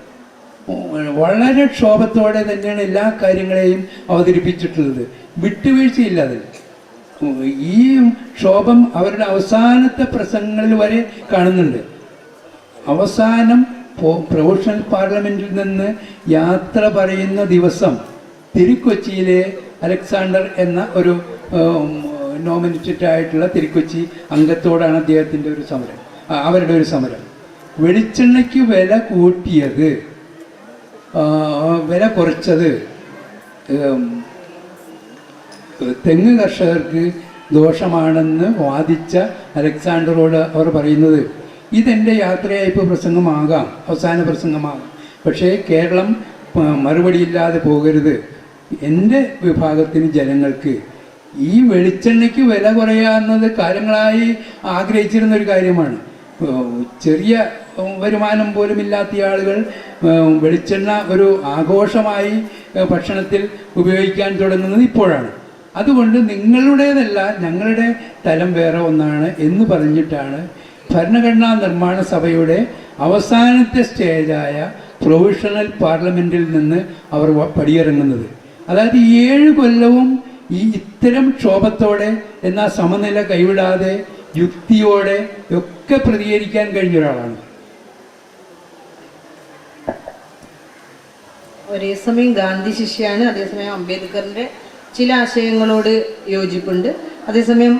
വളരെ ക്ഷോഭത്തോടെ തന്നെയാണ് എല്ലാ കാര്യങ്ങളെയും അവതരിപ്പിച്ചിട്ടുള്ളത്. വിട്ടുവീഴ്ചയില്ല അതിൽ. ഈ ക്ഷോഭം അവരുടെ അവസാനത്തെ പ്രസംഗങ്ങളിൽ വരെ കാണുന്നുണ്ട്. അവസാനം പ്രൊഫഷണൽ പാർലമെൻറ്റിൽ നിന്ന് യാത്ര പറയുന്ന ദിവസം തിരുക്കൊച്ചിയിലെ അലക്സാണ്ടർ എന്ന ഒരു നോമിനേറ്റഡ് ആയിട്ടുള്ള തിരുക്കൊച്ചി അംഗത്തോടാണ് അദ്ദേഹത്തിൻ്റെ ഒരു സമരം, അവരുടെ ഒരു സമരം. വെളിച്ചെണ്ണയ്ക്ക് വില കൂട്ടിയത്, വില കുറച്ചത് തെങ്ങ് കർഷകർക്ക് ദോഷമാണെന്ന് വാദിച്ച അലക്സാണ്ടറോട് അവർ പറയുന്നത്, ഇതെൻ്റെ യാത്രയയപ്പ് പ്രസംഗമാകാം, അവസാന പ്രസംഗമാകാം, പക്ഷേ കേരളം മറുപടിയില്ലാതെ പോകരുത്. എൻ്റെ വിഭാഗത്തിന് ജനങ്ങൾക്ക് ഈ വെളിച്ചെണ്ണയ്ക്ക് വില കുറയാവുന്നത് കാലങ്ങളായി ആഗ്രഹിച്ചിരുന്ന ഒരു കാര്യമാണ്. ചെറിയ വരുമാനം പോലും ഇല്ലാത്ത ആളുകൾ വെളിച്ചെണ്ണ ഒരു ആഘോഷമായി ഭക്ഷണത്തിൽ ഉപയോഗിക്കാൻ തുടങ്ങുന്നത് ഇപ്പോഴാണ്. അതുകൊണ്ട് നിങ്ങളുടേതല്ല, ഞങ്ങളുടെ തലം വേറെ ഒന്നാണ് എന്ന് പറഞ്ഞിട്ടാണ് ഭരണഘടനാ നിർമ്മാണ സഭയുടെ അവസാനത്തെ സ്റ്റേജായ പ്രൊവിഷണൽ പാർലമെൻറ്റിൽ നിന്ന് അവർ പടിയിറങ്ങുന്നത്. അതായത് 7 കൊല്ലവും ഇത്തരം ക്ഷോഭത്തോടെ എന്നാൽ സമനില കൈവിടാതെ യുക്തിയോടെ ഒക്കെ പ്രതികരിക്കാൻ കഴിഞ്ഞ ഒരാളാണ്. ഒരേ സമയം ഗാന്ധി ശിഷ്യയാണ്, അതേസമയം അംബേദ്കറിൻ്റെ ചില ആശയങ്ങളോട് യോജിപ്പുണ്ട്, അതേസമയം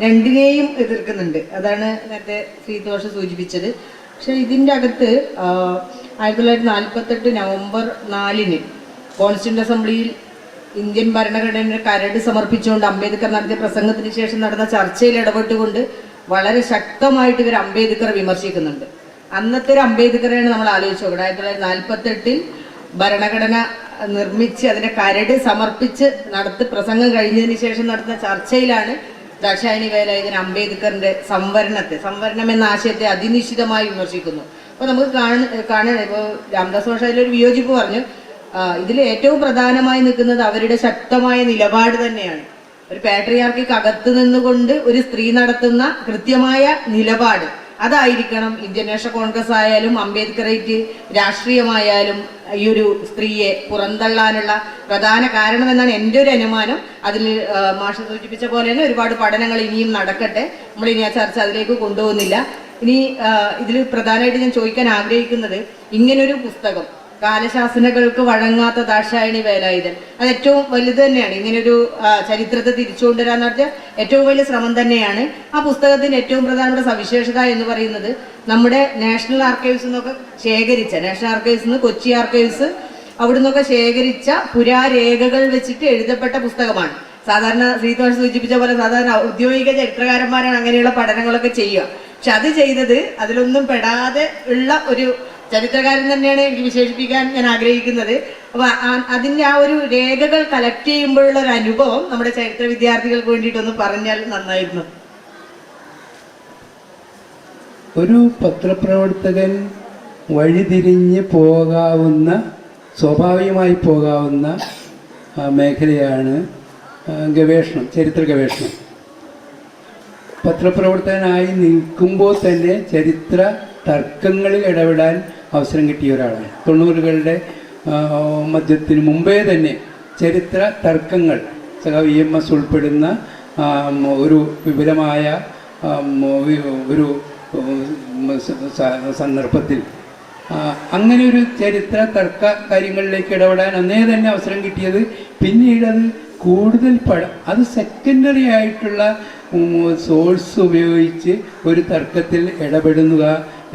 രണ്ടിനെയും എതിർക്കുന്നുണ്ട്. അതാണ് നേരത്തെ ശ്രീതോഷ് സൂചിപ്പിച്ചത്. പക്ഷെ ഇതിൻ്റെ അകത്ത് 1948 നവംബർ 4 കോൺസ്റ്റിറ്റ്യൂന്റ് അസംബ്ലിയിൽ ഇന്ത്യൻ ഭരണഘടനയുടെ കരട് സമർപ്പിച്ചുകൊണ്ട് അംബേദ്കർ നടത്തിയ പ്രസംഗത്തിന് ശേഷം നടന്ന ചർച്ചയിൽ ഇടപെട്ടുകൊണ്ട് വളരെ ശക്തമായിട്ട് ഇവർ അംബേദ്കറെ വിമർശിക്കുന്നുണ്ട്. അന്നത്തെ ഒരു അംബേദ്കറെയാണ് നമ്മൾ ആലോചിച്ച് നോക്കണം. 1948 ഭരണഘടന നിർമ്മിച്ച് അതിൻ്റെ കരട് സമർപ്പിച്ച് പ്രസംഗം കഴിഞ്ഞതിന് ശേഷം നടത്തുന്ന ചർച്ചയിലാണ് ദാക്ഷായണി വേലായുധൻ അംബേദ്കറിന്റെ സംവരണം എന്ന ആശയത്തെ അതിനിശ്ചിതമായി വിമർശിക്കുന്നു. അപ്പോൾ നമുക്ക് കാണാൻ ഇപ്പോൾ രാംദാസ് മാഷ് അതിലൊരു വിയോജിപ്പ് പറഞ്ഞു. ഇതിൽ ഏറ്റവും പ്രധാനമായി നിൽക്കുന്നത് അവരുടെ ശക്തമായ നിലപാട് തന്നെയാണ്. ഒരു പാട്രിയാർക്കിക്ക് അകത്ത് നിന്നുകൊണ്ട് ഒരു സ്ത്രീ നടത്തുന്ന കൃത്യമായ നിലപാട്, അതായിരിക്കണം ഇന്ത്യൻ നാഷണൽ കോൺഗ്രസ് ആയാലും അംബേദ്കറേറ്റ് രാഷ്ട്രീയമായാലും ഈ ഒരു സ്ത്രീയെ പുറന്തള്ളാനുള്ള പ്രധാന കാരണമെന്നാണ് എൻ്റെ ഒരു അനുമാനം. അതിൽ മാഷ് സൂചിപ്പിച്ച പോലെ തന്നെ ഒരുപാട് പഠനങ്ങൾ ഇനിയും നടക്കട്ടെ, നമ്മളിനി ആ ചർച്ച അതിലേക്ക് കൊണ്ടുപോകുന്നില്ല. ഇനി ഇതിൽ പ്രധാനമായിട്ട് ഞാൻ ചോദിക്കാൻ ആഗ്രഹിക്കുന്നത്, ഇങ്ങനൊരു പുസ്തകം കാലശാസനകൾക്ക് വഴങ്ങാത്ത ദാക്ഷായണി വേലായുധൻ, അത് ഏറ്റവും വലുത് തന്നെയാണ്. ഇങ്ങനൊരു ചരിത്രത്തെ തിരിച്ചുകൊണ്ടുവരാൻ നടത്തിയ ഏറ്റവും വലിയ ശ്രമം തന്നെയാണ്. ആ പുസ്തകത്തിന്റെ ഏറ്റവും പ്രധാനപ്പെട്ട സവിശേഷത എന്ന് പറയുന്നത് നമ്മുടെ നാഷണൽ ആർക്കൈവ്സ് നിന്നൊക്കെ ശേഖരിച്ച, നാഷണൽ ആർക്കൈവ്സ് നിന്ന് കൊച്ചി ആർക്കൈവ്സ് അവിടെ നിന്നൊക്കെ ശേഖരിച്ച പുരാരേഖകൾ വെച്ചിട്ട് എഴുതപ്പെട്ട പുസ്തകമാണ്. സാധാരണ ശ്രീതോഷ് സൂചിപ്പിച്ച പോലെ സാധാരണ ഔദ്യോഗിക ചരിത്രകാരന്മാരാണ് അങ്ങനെയുള്ള പഠനങ്ങളൊക്കെ ചെയ്യുക. പക്ഷെ അത് ചെയ്തത് അതിലൊന്നും പെടാതെ ഉള്ള ഒരു ചരിത്രകാരൻ തന്നെയാണ് എനിക്ക് വിശേഷിപ്പിക്കാൻ ഞാൻ ആഗ്രഹിക്കുന്നത്. അപ്പോൾ അതിൻ്റെ ആ ഒരു രേഖകൾ കളക്ട് ചെയ്യുമ്പോഴുള്ള ഒരു അനുഭവം നമ്മുടെ ചരിത്ര വിദ്യാർത്ഥികൾക്ക് വേണ്ടിയിട്ടൊന്ന് പറഞ്ഞാൽ നന്നായിരുന്നു. ഒരു പത്രപ്രവർത്തകൻ വഴിതിരിഞ്ഞ് പോകാവുന്ന, സ്വാഭാവികമായി പോകാവുന്ന മേഖലയാണ് ഗവേഷണം, ചരിത്ര ഗവേഷണം. പത്രപ്രവർത്തകനായി നിൽക്കുമ്പോൾ തന്നെ ചരിത്ര തർക്കങ്ങളിൽ ഇടപെടാൻ അവസരം കിട്ടിയ ഒരാളാണ്. 90കളുടെ മധ്യത്തിന് മുമ്പേ തന്നെ ചരിത്ര തർക്കങ്ങൾ EMS ഉൾപ്പെടുന്ന ഒരു വിപുലമായ ഒരു സന്ദർഭത്തിൽ അങ്ങനെ ഒരു ചരിത്ര തർക്ക കാര്യങ്ങളിലേക്ക് ഇടപെടാൻ അന്നേ തന്നെ അവസരം കിട്ടിയത്. പിന്നീട് അത് കൂടുതൽ അത് സെക്കൻഡറി ആയിട്ടുള്ള സോഴ്സ് ഉപയോഗിച്ച് ഒരു തർക്കത്തിൽ ഇടപെടുക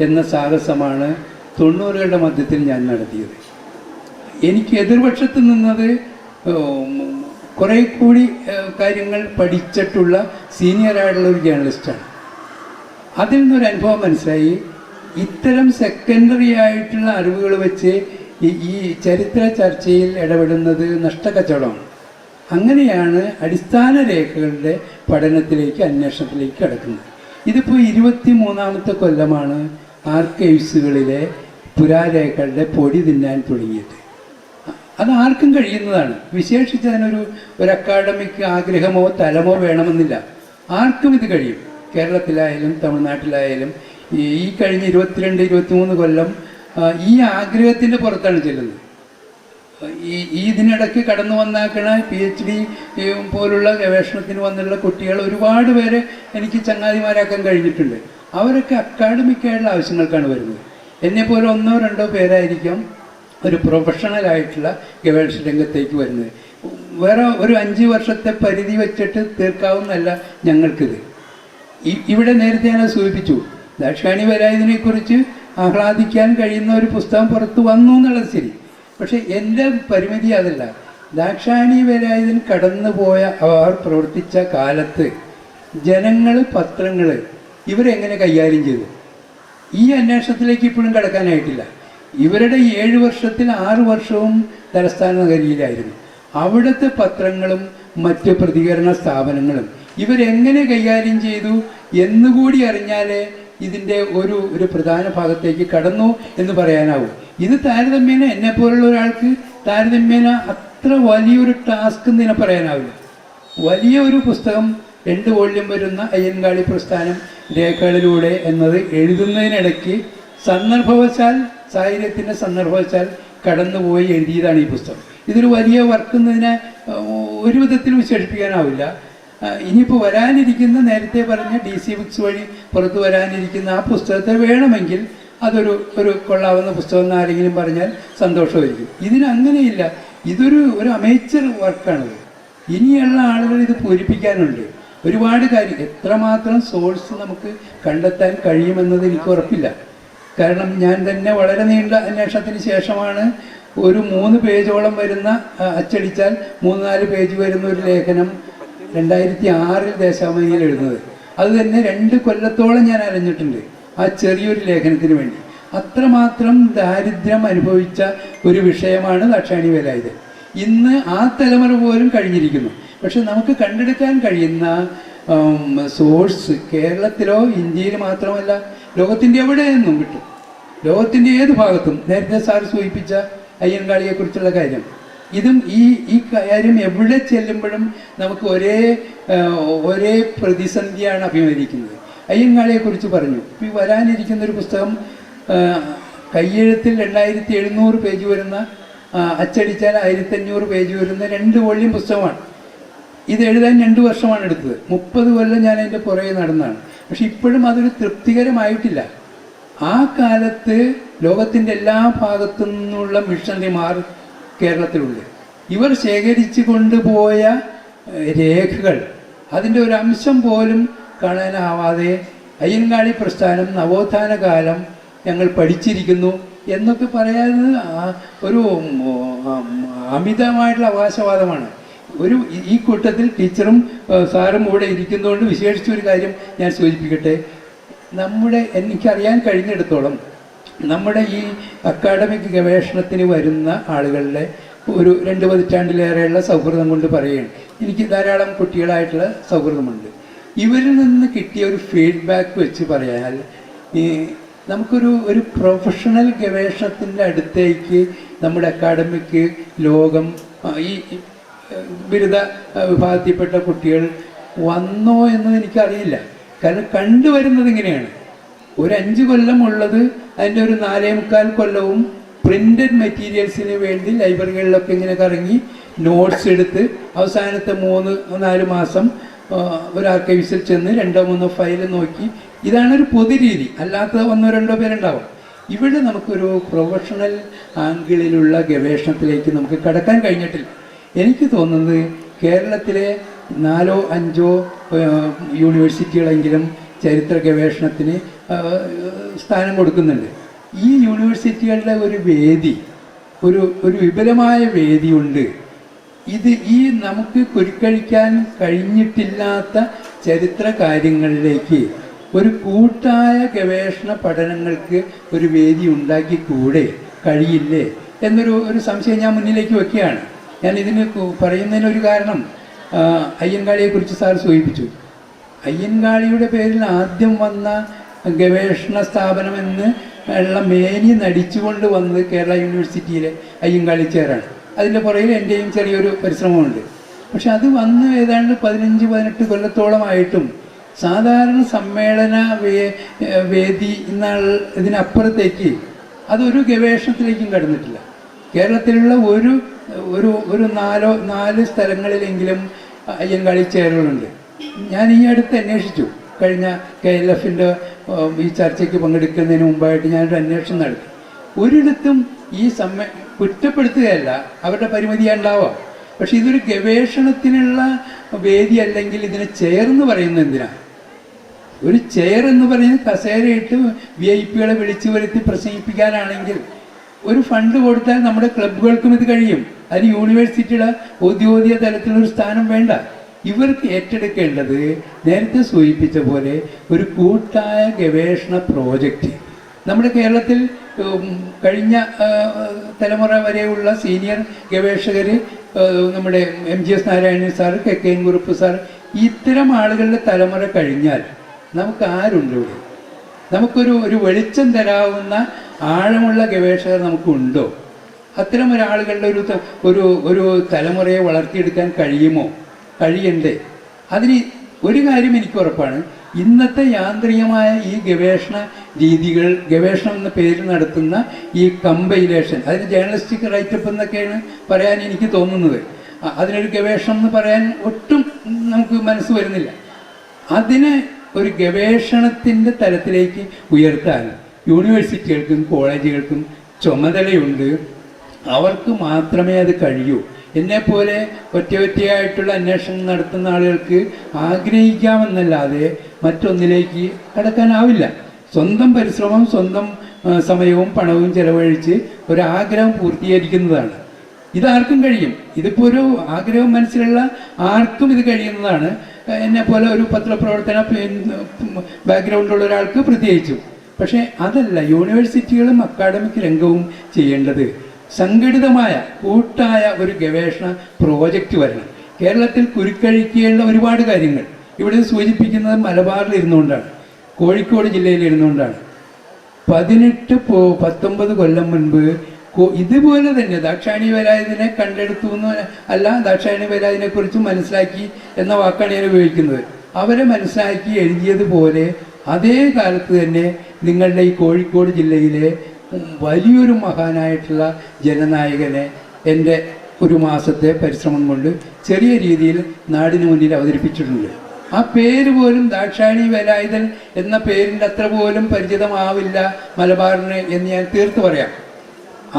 എന്ന സാഹസമാണ് 90കളുടെ മധ്യത്തിൽ ഞാൻ നടത്തിയത്. എനിക്ക് എതിർപക്ഷത്ത് നിന്നത് കുറേ കൂടി കാര്യങ്ങൾ പഠിച്ചിട്ടുള്ള സീനിയറായിട്ടുള്ള ഒരു ജേർണലിസ്റ്റാണ്. അതിൽ നിന്നൊരു അനുഭവം മനസ്സിലായി, ഇത്തരം സെക്കൻഡറി ആയിട്ടുള്ള അറിവുകൾ വെച്ച് ഈ ചരിത്ര ചർച്ചയിൽ ഇടപെടുന്നത് നഷ്ടക്കച്ചവടമാണ്. അങ്ങനെയാണ് അടിസ്ഥാന രേഖകളുടെ പഠനത്തിലേക്ക്, അന്വേഷണത്തിലേക്ക് കടക്കുന്നത്. ഇതിപ്പോൾ 23ാമത്തെ കൊല്ലമാണ് ആർക്കൈവ്സുകളിലെ പുരാരേഖകളുടെ പൊടി തിന്നാൻ തുടങ്ങിയത്. അത് ആർക്കും കഴിയുന്നതാണ്. വിശേഷിച്ച് അതിനൊരു അക്കാഡമിക് ആഗ്രഹമോ തലമോ വേണമെന്നില്ല. ആർക്കും ഇത് കഴിയും. കേരളത്തിലായാലും തമിഴ്നാട്ടിലായാലും ഈ കഴിഞ്ഞ 22-23 കൊല്ലം ഈ ആഗ്രഹത്തിൻ്റെ പുറത്താണ് ചെല്ലുന്നത്. ഇതിനിടയ്ക്ക് കടന്നു വന്നാക്കണ PhD പോലുള്ള ഗവേഷണത്തിന് വന്നുള്ള കുട്ടികൾ ഒരുപാട് പേരെ എനിക്ക് ചങ്ങാതിമാരാക്കാൻ കഴിഞ്ഞിട്ടുണ്ട്. അവരൊക്കെ അക്കാഡമിക്കായിട്ടുള്ള ആവശ്യങ്ങൾക്കാണ് വരുന്നത്. എന്നെപ്പോലെ 1-2 പേരായിരിക്കാം ഒരു പ്രൊഫഷണലായിട്ടുള്ള ഗവേഷണ രംഗത്തേക്ക് വരുന്നത്. വേറെ ഒരു 5 വർഷത്തെ പരിധി വെച്ചിട്ട് തീർക്കാവുന്നതല്ല ഞങ്ങൾക്കിത്. ഇവിടെ നേരത്തെ ഞാൻ സൂചിപ്പിച്ചു, ദാക്ഷായണി വേലായുധനെക്കുറിച്ച് ആഹ്ലാദിക്കാൻ കഴിയുന്ന ഒരു പുസ്തകം പുറത്ത് വന്നു എന്നുള്ളത് ശരി. പക്ഷേ എൻ്റെ പരിമിതി അതല്ല. ദാക്ഷായണി വേലായുധൻ കടന്നുപോയ, അവർ പ്രവർത്തിച്ച കാലത്ത് ജനങ്ങൾ, പത്രങ്ങൾ ഇവരെങ്ങനെ കൈകാര്യം ചെയ്തു, ഈ അന്വേഷണത്തിലേക്ക് ഇപ്പോഴും കടക്കാനായിട്ടില്ല. ഇവരുടെ 7 വർഷത്തിൽ 6 വർഷവും തലസ്ഥാന നഗരിയിലായിരുന്നു. അവിടുത്തെ പത്രങ്ങളും മറ്റ് പ്രതികരണ സ്ഥാപനങ്ങളും ഇവരെങ്ങനെ കൈകാര്യം ചെയ്തു എന്നുകൂടി അറിഞ്ഞാലേ ഇതിൻ്റെ ഒരു പ്രധാന ഭാഗത്തേക്ക് കടന്നു എന്ന് പറയാനാവും. ഇത് താരതമ്യേന എന്നെപ്പോലുള്ള ഒരാൾക്ക് താരതമ്യേന അത്ര വലിയൊരു ടാസ്ക് എന്ന് പറയാനാവില്ല. വലിയ ഒരു പുസ്തകം 2 വോള്യം വരുന്ന അയ്യൻകാളി പ്രസ്ഥാനം രേഖകളിലൂടെ എന്നത് എഴുതുന്നതിനിടയ്ക്ക് സന്ദർഭവശാൽ, സാഹചര്യത്തിൻ്റെ സന്ദർഭവശാൽ കടന്നുപോയി എഴുതിയതാണ് ഈ പുസ്തകം. ഇതൊരു വലിയ വർക്ക് എന്നതിനെ ഒരു വിധത്തിൽ വിശേഷിപ്പിക്കാനാവില്ല. ഇനിയിപ്പോൾ വരാനിരിക്കുന്ന, നേരത്തെ പറഞ്ഞ DC ബുക്സ് വഴി പുറത്ത് വരാനിരിക്കുന്ന ആ പുസ്തകത്തെ വേണമെങ്കിൽ അതൊരു കൊള്ളാവുന്ന പുസ്തകം എന്ന് ആരെങ്കിലും പറഞ്ഞാൽ സന്തോഷമായിരിക്കും. ഇതിനങ്ങനെയില്ല. ഇതൊരു അമേച്ചർ വർക്കാണത്. ഇനിയുള്ള ആളുകൾ ഇത് പൂരിപ്പിക്കാനുണ്ട്. ഒരുപാട് കാര്യം, എത്രമാത്രം സോഴ്സ് നമുക്ക് കണ്ടെത്താൻ കഴിയുമെന്നത് എനിക്ക് ഉറപ്പില്ല. കാരണം ഞാൻ തന്നെ വളരെ നീണ്ട അന്വേഷണത്തിന് ശേഷമാണ് ഒരു 3 പേജോളം വരുന്ന, അച്ചടിച്ചാൽ 3-4 പേജ് വരുന്ന ഒരു ലേഖനം 2006 ദേശാഭിമാനിയിൽ എഴുതുന്നത്. അത് തന്നെ 2 കൊല്ലത്തോളം ഞാൻ അലഞ്ഞിട്ടുണ്ട് ആ ചെറിയൊരു ലേഖനത്തിന് വേണ്ടി. അത്രമാത്രം ദാരിദ്ര്യം അനുഭവിച്ച ഒരു വിഷയമാണ് ദാക്ഷായണി വേലായുധൻ. ഇന്ന് ആ തലമുറ പോലും കഴിഞ്ഞിരിക്കുന്നു. പക്ഷെ നമുക്ക് കണ്ടെടുക്കാൻ കഴിയുന്ന സോഴ്സ് കേരളത്തിലോ ഇന്ത്യയിൽ മാത്രമല്ല, ലോകത്തിൻ്റെ എവിടെ നിന്നും കിട്ടും. ലോകത്തിൻ്റെ ഏത് ഭാഗത്തും. നേരത്തെ സാർ സൂചിപ്പിച്ച അയ്യൻകാളിയെക്കുറിച്ചുള്ള കാര്യം, ഇതും ഈ കാര്യം എവിടെ ചെല്ലുമ്പോഴും നമുക്ക് ഒരേ പ്രതിസന്ധിയാണ് അഭിമുഖീകരിക്കുന്നത്. അയ്യൻകാളിയെക്കുറിച്ച് പറഞ്ഞു. ഇപ്പോൾ വരാനിരിക്കുന്നൊരു പുസ്തകം കയ്യെഴുത്തിൽ 2700 പേജ് വരുന്ന, അച്ചടിച്ചാൽ 1500 പേജ് വരുന്ന 2 വോള്യം പുസ്തകമാണ്. ഇത് എഴുതാൻ 2 വർഷമാണ് എടുത്തത്. 30 കൊല്ലം ഞാൻ അതിൻ്റെ പുറകെ നടന്നതാണ്. പക്ഷെ ഇപ്പോഴും അതൊരു തൃപ്തികരമായിട്ടില്ല. ആ കാലത്ത് ലോകത്തിൻ്റെ എല്ലാ ഭാഗത്തു നിന്നുള്ള മിഷണറിമാർ കേരളത്തിലുണ്ട്. ഇവർ ശേഖരിച്ചു കൊണ്ടുപോയ രേഖകൾ, അതിൻ്റെ ഒരു അംശം പോലും കാണാനാവാതെ അയ്യൻകാളി പ്രസ്ഥാനം, നവോത്ഥാന കാലം ഞങ്ങൾ പഠിച്ചിരിക്കുന്നു എന്നൊക്കെ പറയാവുന്നത് ഒരു അമിതമായിട്ടുള്ള അവകാശവാദമാണ്. ഈ കൂട്ടത്തിൽ ടീച്ചറും സാറും ഇവിടെ ഇരിക്കുന്നതുകൊണ്ട് വിശേഷിച്ചൊരു കാര്യം ഞാൻ സൂചിപ്പിക്കട്ടെ. എനിക്കറിയാൻ കഴിഞ്ഞിടത്തോളം നമ്മുടെ ഈ അക്കാഡമിക് ഗവേഷണത്തിന് വരുന്ന ആളുകളുടെ ഒരു 2 പതിറ്റാണ്ടിലേറെയുള്ള സൗഹൃദം കൊണ്ട് പറയുകയാണ്. എനിക്ക് ധാരാളം കുട്ടികളായിട്ടുള്ള സൗഹൃദമുണ്ട്. ഇവരിൽ നിന്ന് കിട്ടിയ ഒരു ഫീഡ്ബാക്ക് വെച്ച് പറയാൻ, നമുക്കൊരു പ്രൊഫഷണൽ ഗവേഷണത്തിൻ്റെ അടുത്തേക്ക് നമ്മുടെ അക്കാഡമിക് ലോകം, ഈ ബിരുദ വിഭാഗത്തിൽപ്പെട്ട കുട്ടികൾ വന്നോ എന്നത് എനിക്കറിയില്ല. കാരണം കണ്ടുവരുന്നത് ഇങ്ങനെയാണ്. ഒരു 5 കൊല്ലം ഉള്ളത് അതിൻ്റെ ഒരു 4.25 കൊല്ലവും പ്രിൻ്റഡ് മെറ്റീരിയൽസിന് വേണ്ടി ലൈബ്രറികളിലൊക്കെ ഇങ്ങനെ കറങ്ങി നോട്ട്സ് എടുത്ത് അവസാനത്തെ 3-4 മാസം ഒരു ആർക്കൈവ്സിൽ ചെന്ന് 2-3 ഫയൽ നോക്കി. ഇതാണൊരു പൊതുരീതി. അല്ലാത്ത 1-2 പേരുണ്ടാവും. ഇവിടെ നമുക്കൊരു പ്രൊഫഷണൽ ആംഗിളിലുള്ള ഗവേഷണത്തിലേക്ക് നമുക്ക് കടക്കാൻ കഴിഞ്ഞിട്ടില്ല. എനിക്ക് തോന്നുന്നത് കേരളത്തിലെ 4 or 5 യൂണിവേഴ്സിറ്റികളെങ്കിലും ചരിത്ര ഗവേഷണത്തിന് സ്ഥാനം കൊടുക്കുന്നുണ്ട്. ഈ യൂണിവേഴ്സിറ്റികളുടെ ഒരു വേദി, ഒരു വിപുലമായ വേദിയുണ്ട്. ഈ നമുക്ക് കുരുക്കഴിക്കാൻ കഴിഞ്ഞിട്ടില്ലാത്ത ചരിത്ര കാര്യങ്ങളിലേക്ക് ഒരു കൂട്ടായ ഗവേഷണ പഠനങ്ങൾക്ക് ഒരു വേദി ഉണ്ടാക്കിക്കൂടെ, കഴിയില്ലേ എന്നൊരു സംശയം ഞാൻ മുന്നിലേക്ക് വെക്കുകയാണ്. ഞാൻ ഇതിന് പറയുന്നതിനൊരു കാരണം, അയ്യൻകാളിയെക്കുറിച്ച് സാർ സൂചിപ്പിച്ചു. അയ്യൻകാളിയുടെ പേരിൽ ആദ്യം വന്ന ഗവേഷണ സ്ഥാപനമെന്ന് ഉള്ള മേനി നടിച്ചുകൊണ്ട് വന്നത് കേരള യൂണിവേഴ്സിറ്റിയിലെ അയ്യൻകാളി ചെയറാണ്. അതിൻ്റെ പുറകിൽ എൻ്റെയും ചെറിയൊരു പരിശ്രമമുണ്ട്. പക്ഷെ അത് വന്ന് ഏതാണ്ട് 15-18 കൊല്ലത്തോളമായിട്ടും സാധാരണ സമ്മേളന വേദി ഇതിനപ്പുറത്തേക്ക് അതൊരു ഗവേഷണത്തിലേക്കും കടന്നിട്ടില്ല. കേരളത്തിലുള്ള ഒരു 4 സ്ഥലങ്ങളിലെങ്കിലും അയ്യൻകാളി ചെയറുകളുണ്ട്. ഞാൻ ഈ അടുത്ത് അന്വേഷിച്ചു. കഴിഞ്ഞ KLF-ൻ്റെ ഈ ചർച്ചയ്ക്ക് പങ്കെടുക്കുന്നതിന് മുമ്പായിട്ട് ഞാനൊരു അന്വേഷണം നടത്തി. ഒരിടത്തും ഈ കുറ്റപ്പെടുത്തുകയല്ല, അവരുടെ പരിമിതി ഉണ്ടാവാം. പക്ഷെ ഇതൊരു ഗവേഷണത്തിനുള്ള വേദി അല്ലെങ്കിൽ ഇതിനെ ചെയർ എന്ന് പറയുന്നത് എന്തിനാണ്? ഒരു ചെയർ എന്ന് പറയുന്നത് കസേരയിട്ട് VIP-കളെ വിളിച്ചു വരുത്തി പ്രസംഗിപ്പിക്കാനാണെങ്കിൽ ഒരു ഫണ്ട് കൊടുത്താൽ നമ്മുടെ ക്ലബ്ബുകൾക്കും ഇത് കഴിയും. അതിന് യൂണിവേഴ്സിറ്റിയുടെ ഔദ്യോഗിക തലത്തിലൊരു സ്ഥാനം വേണ്ട. ഇവർക്ക് ഏറ്റെടുക്കേണ്ടത് നേരത്തെ സൂചിപ്പിച്ച പോലെ ഒരു കൂട്ടായ ഗവേഷണ പ്രോജക്റ്റ്. നമ്മുടെ കേരളത്തിൽ കഴിഞ്ഞ തലമുറ വരെയുള്ള സീനിയർ ഗവേഷകർ, നമ്മുടെ MGS Narayanan sir, KK Kurup sir, ഇത്തരം ആളുകളുടെ തലമുറ കഴിഞ്ഞാൽ നമുക്ക് ആരുണ്ട് ഇവിടെ? നമുക്കൊരു വെളിച്ചം തരാവുന്ന ആഴമുള്ള ഗവേഷകർ നമുക്കുണ്ടോ? അത്തരം ഒരാളുകളുടെ ഒരു തലമുറയെ വളർത്തിയെടുക്കാൻ കഴിയുമോ? കഴിയണ്ടേ? അതിന് ഒരു കാര്യം എനിക്ക് ഉറപ്പാണ്, ഇന്നത്തെ യാന്ത്രികമായ ഈ ഗവേഷണ രീതികൾ, ഗവേഷണം എന്ന പേരിൽ നടത്തുന്ന ഈ കമ്പൈലേഷൻ, അതിന് ജേർണലിസ്റ്റിക് റൈറ്റപ്പ് എന്നൊക്കെയാണ് പറയാൻ എനിക്ക് തോന്നുന്നത്. അതിനൊരു ഗവേഷണം എന്ന് പറയാൻ ഒട്ടും നമുക്ക് മനസ്സ് വരുന്നില്ല. അതിനെ ഒരു ഗവേഷണത്തിൻ്റെ തലത്തിലേക്ക് ഉയർത്താൻ യൂണിവേഴ്സിറ്റികൾക്കും കോളേജുകൾക്കും ചുമതലയുണ്ട്. അവർക്ക് മാത്രമേ അത് കഴിയൂ. എന്നെപ്പോലെ ഒറ്റയായിട്ടുള്ള അന്വേഷണം നടത്തുന്ന ആളുകൾക്ക് ആഗ്രഹിക്കാമെന്നല്ലാതെ മറ്റൊന്നിലേക്ക് കടക്കാനാവില്ല. സ്വന്തം പരിശ്രമം, സ്വന്തം സമയവും പണവും ചെലവഴിച്ച് ഒരാഗ്രഹം പൂർത്തീകരിക്കുന്നതാണ്. ഇതാർക്കും കഴിയും. ഇതിപ്പോൾ ഒരു ആഗ്രഹം മനസ്സിലുള്ള ആർക്കും ഇത് കഴിയുന്നതാണ്. എന്നെപ്പോലെ ഒരു പത്രപ്രവർത്തന ബാക്ക്ഗ്രൗണ്ടുള്ള ഒരാൾക്ക് പ്രത്യേകിച്ചും. പക്ഷേ അതല്ല യൂണിവേഴ്സിറ്റികളും അക്കാഡമിക് രംഗവും ചെയ്യേണ്ടത്. സംഘടിതമായ കൂട്ടായ ഒരു ഗവേഷണ പ്രോജക്റ്റ് വരണം. കേരളത്തിൽ കുരുക്കഴിക്കേണ്ട ഒരുപാട് കാര്യങ്ങൾ ഇവിടെ സൂചിപ്പിക്കുന്നത് മലബാറിൽ ഇരുന്നുകൊണ്ടാണ്, കോഴിക്കോട് ജില്ലയിൽ ഇരുന്നുകൊണ്ടാണ്. 18-19 കൊല്ലം മുൻപ് ഇതുപോലെ തന്നെ ദാക്ഷായണി വേലായുധനെ കണ്ടെടുത്തു എന്ന് അല്ല, ദാക്ഷായണി വേലായുധനെ കുറിച്ച് മനസ്സിലാക്കി എന്ന വാക്കാണ് ഞാൻ ഉപയോഗിക്കുന്നത്. അവരെ മനസ്സിലാക്കി എഴുതിയതുപോലെ അതേ കാലത്ത് തന്നെ നിങ്ങളുടെ ഈ കോഴിക്കോട് ജില്ലയിലെ വലിയൊരു മഹാനായിട്ടുള്ള ജനനായകനെ എൻ്റെ ഒരു മാസത്തെ പരിശ്രമം കൊണ്ട് ചെറിയ രീതിയിൽ നാടിന് മുന്നിൽ അവതരിപ്പിച്ചിട്ടുണ്ട്. ആ പേര് പോലും ദാക്ഷായണി വേലായുധൻ എന്ന പേരിൻ്റെ അത്ര പോലും പരിചിതമാവില്ല മലബാറിന് എന്ന് ഞാൻ തീർത്ത് പറയാം.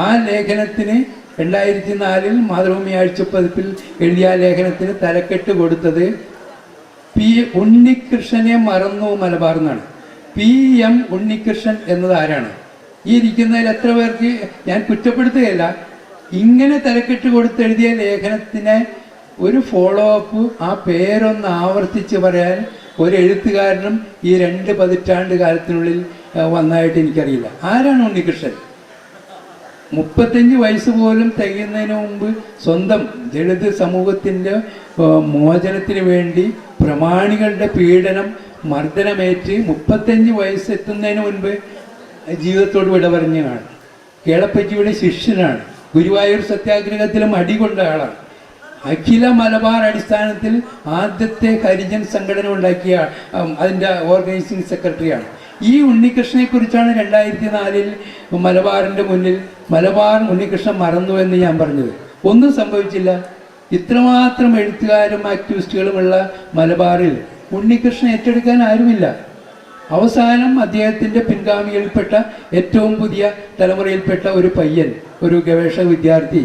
ആ ലേഖനത്തിന് 2004 മാതൃഭൂമി ആഴ്ചപ്പതിപ്പിൽ എഴുതിയ ലേഖനത്തിന് തലക്കെട്ട് കൊടുത്തത് ഉണ്ണികൃഷ്ണനെ മറന്നു മലബാർ എന്നാണ്. PM ഉണ്ണികൃഷ്ണൻ എന്നത് ആരാണ്? ഈ ഇരിക്കുന്നതിൽ എത്ര പേർക്ക് ഞാൻ കുറ്റപ്പെടുത്തുകയല്ല, ഇങ്ങനെ തലക്കെട്ട് കൊടുത്തെഴുതിയ ലേഖനത്തിന് ഒരു ഫോളോ അപ്പ്, ആ പേരൊന്ന് ആവർത്തിച്ച് പറയാൻ ഒരു എഴുത്തുകാരനും ഈ 2 പതിറ്റാണ്ട് കാലത്തിനുള്ളിൽ വന്നതായിട്ട് എനിക്കറിയില്ല. ആരാണ് ഉണ്ണികൃഷ്ണൻ? 35 വയസ്സ് പോലും തികയുന്നതിന് മുമ്പ് സ്വന്തം ദളിത് സമൂഹത്തിൻ്റെ മോചനത്തിന് വേണ്ടി പ്രമാണികളുടെ പീഡനം, മർദ്ദനമേറ്റ് 35 വയസ്സെത്തുന്നതിന് മുൻപ് ജീവിതത്തോട് വിട പറഞ്ഞാണ്. കേളപ്പജിയുടെ ശിഷ്യനാണ്. ഗുരുവായൂർ സത്യാഗ്രഹത്തിലും അടികൊണ്ട ആളാണ്. അഖില മലബാർ അടിസ്ഥാനത്തിൽ ആദ്യത്തെ ഹരിജൻ സംഘടന ഉണ്ടാക്കിയ അതിൻ്റെ ഓർഗനൈസിംഗ് സെക്രട്ടറിയാണ്. ഈ ഉണ്ണികൃഷ്ണനെ കുറിച്ചാണ് 2004 മലബാറിൻ്റെ മുന്നിൽ മലബാർ ഉണ്ണികൃഷ്ണൻ മറന്നു എന്ന് ഞാൻ പറഞ്ഞത്. ഒന്നും സംഭവിച്ചില്ല. ഇത്രമാത്രം എഴുത്തുകാരും ആക്ടിവിസ്റ്റുകളുമുള്ള മലബാറിൽ ഉണ്ണികൃഷ്ണൻ ഏറ്റെടുക്കാൻ ആരുമില്ല. അവസാനം അദ്ദേഹത്തിൻ്റെ പിൻഗാമികളിൽപ്പെട്ട ഏറ്റവും പുതിയ തലമുറയിൽപ്പെട്ട ഒരു പയ്യൻ, ഒരു ഗവേഷക വിദ്യാർത്ഥി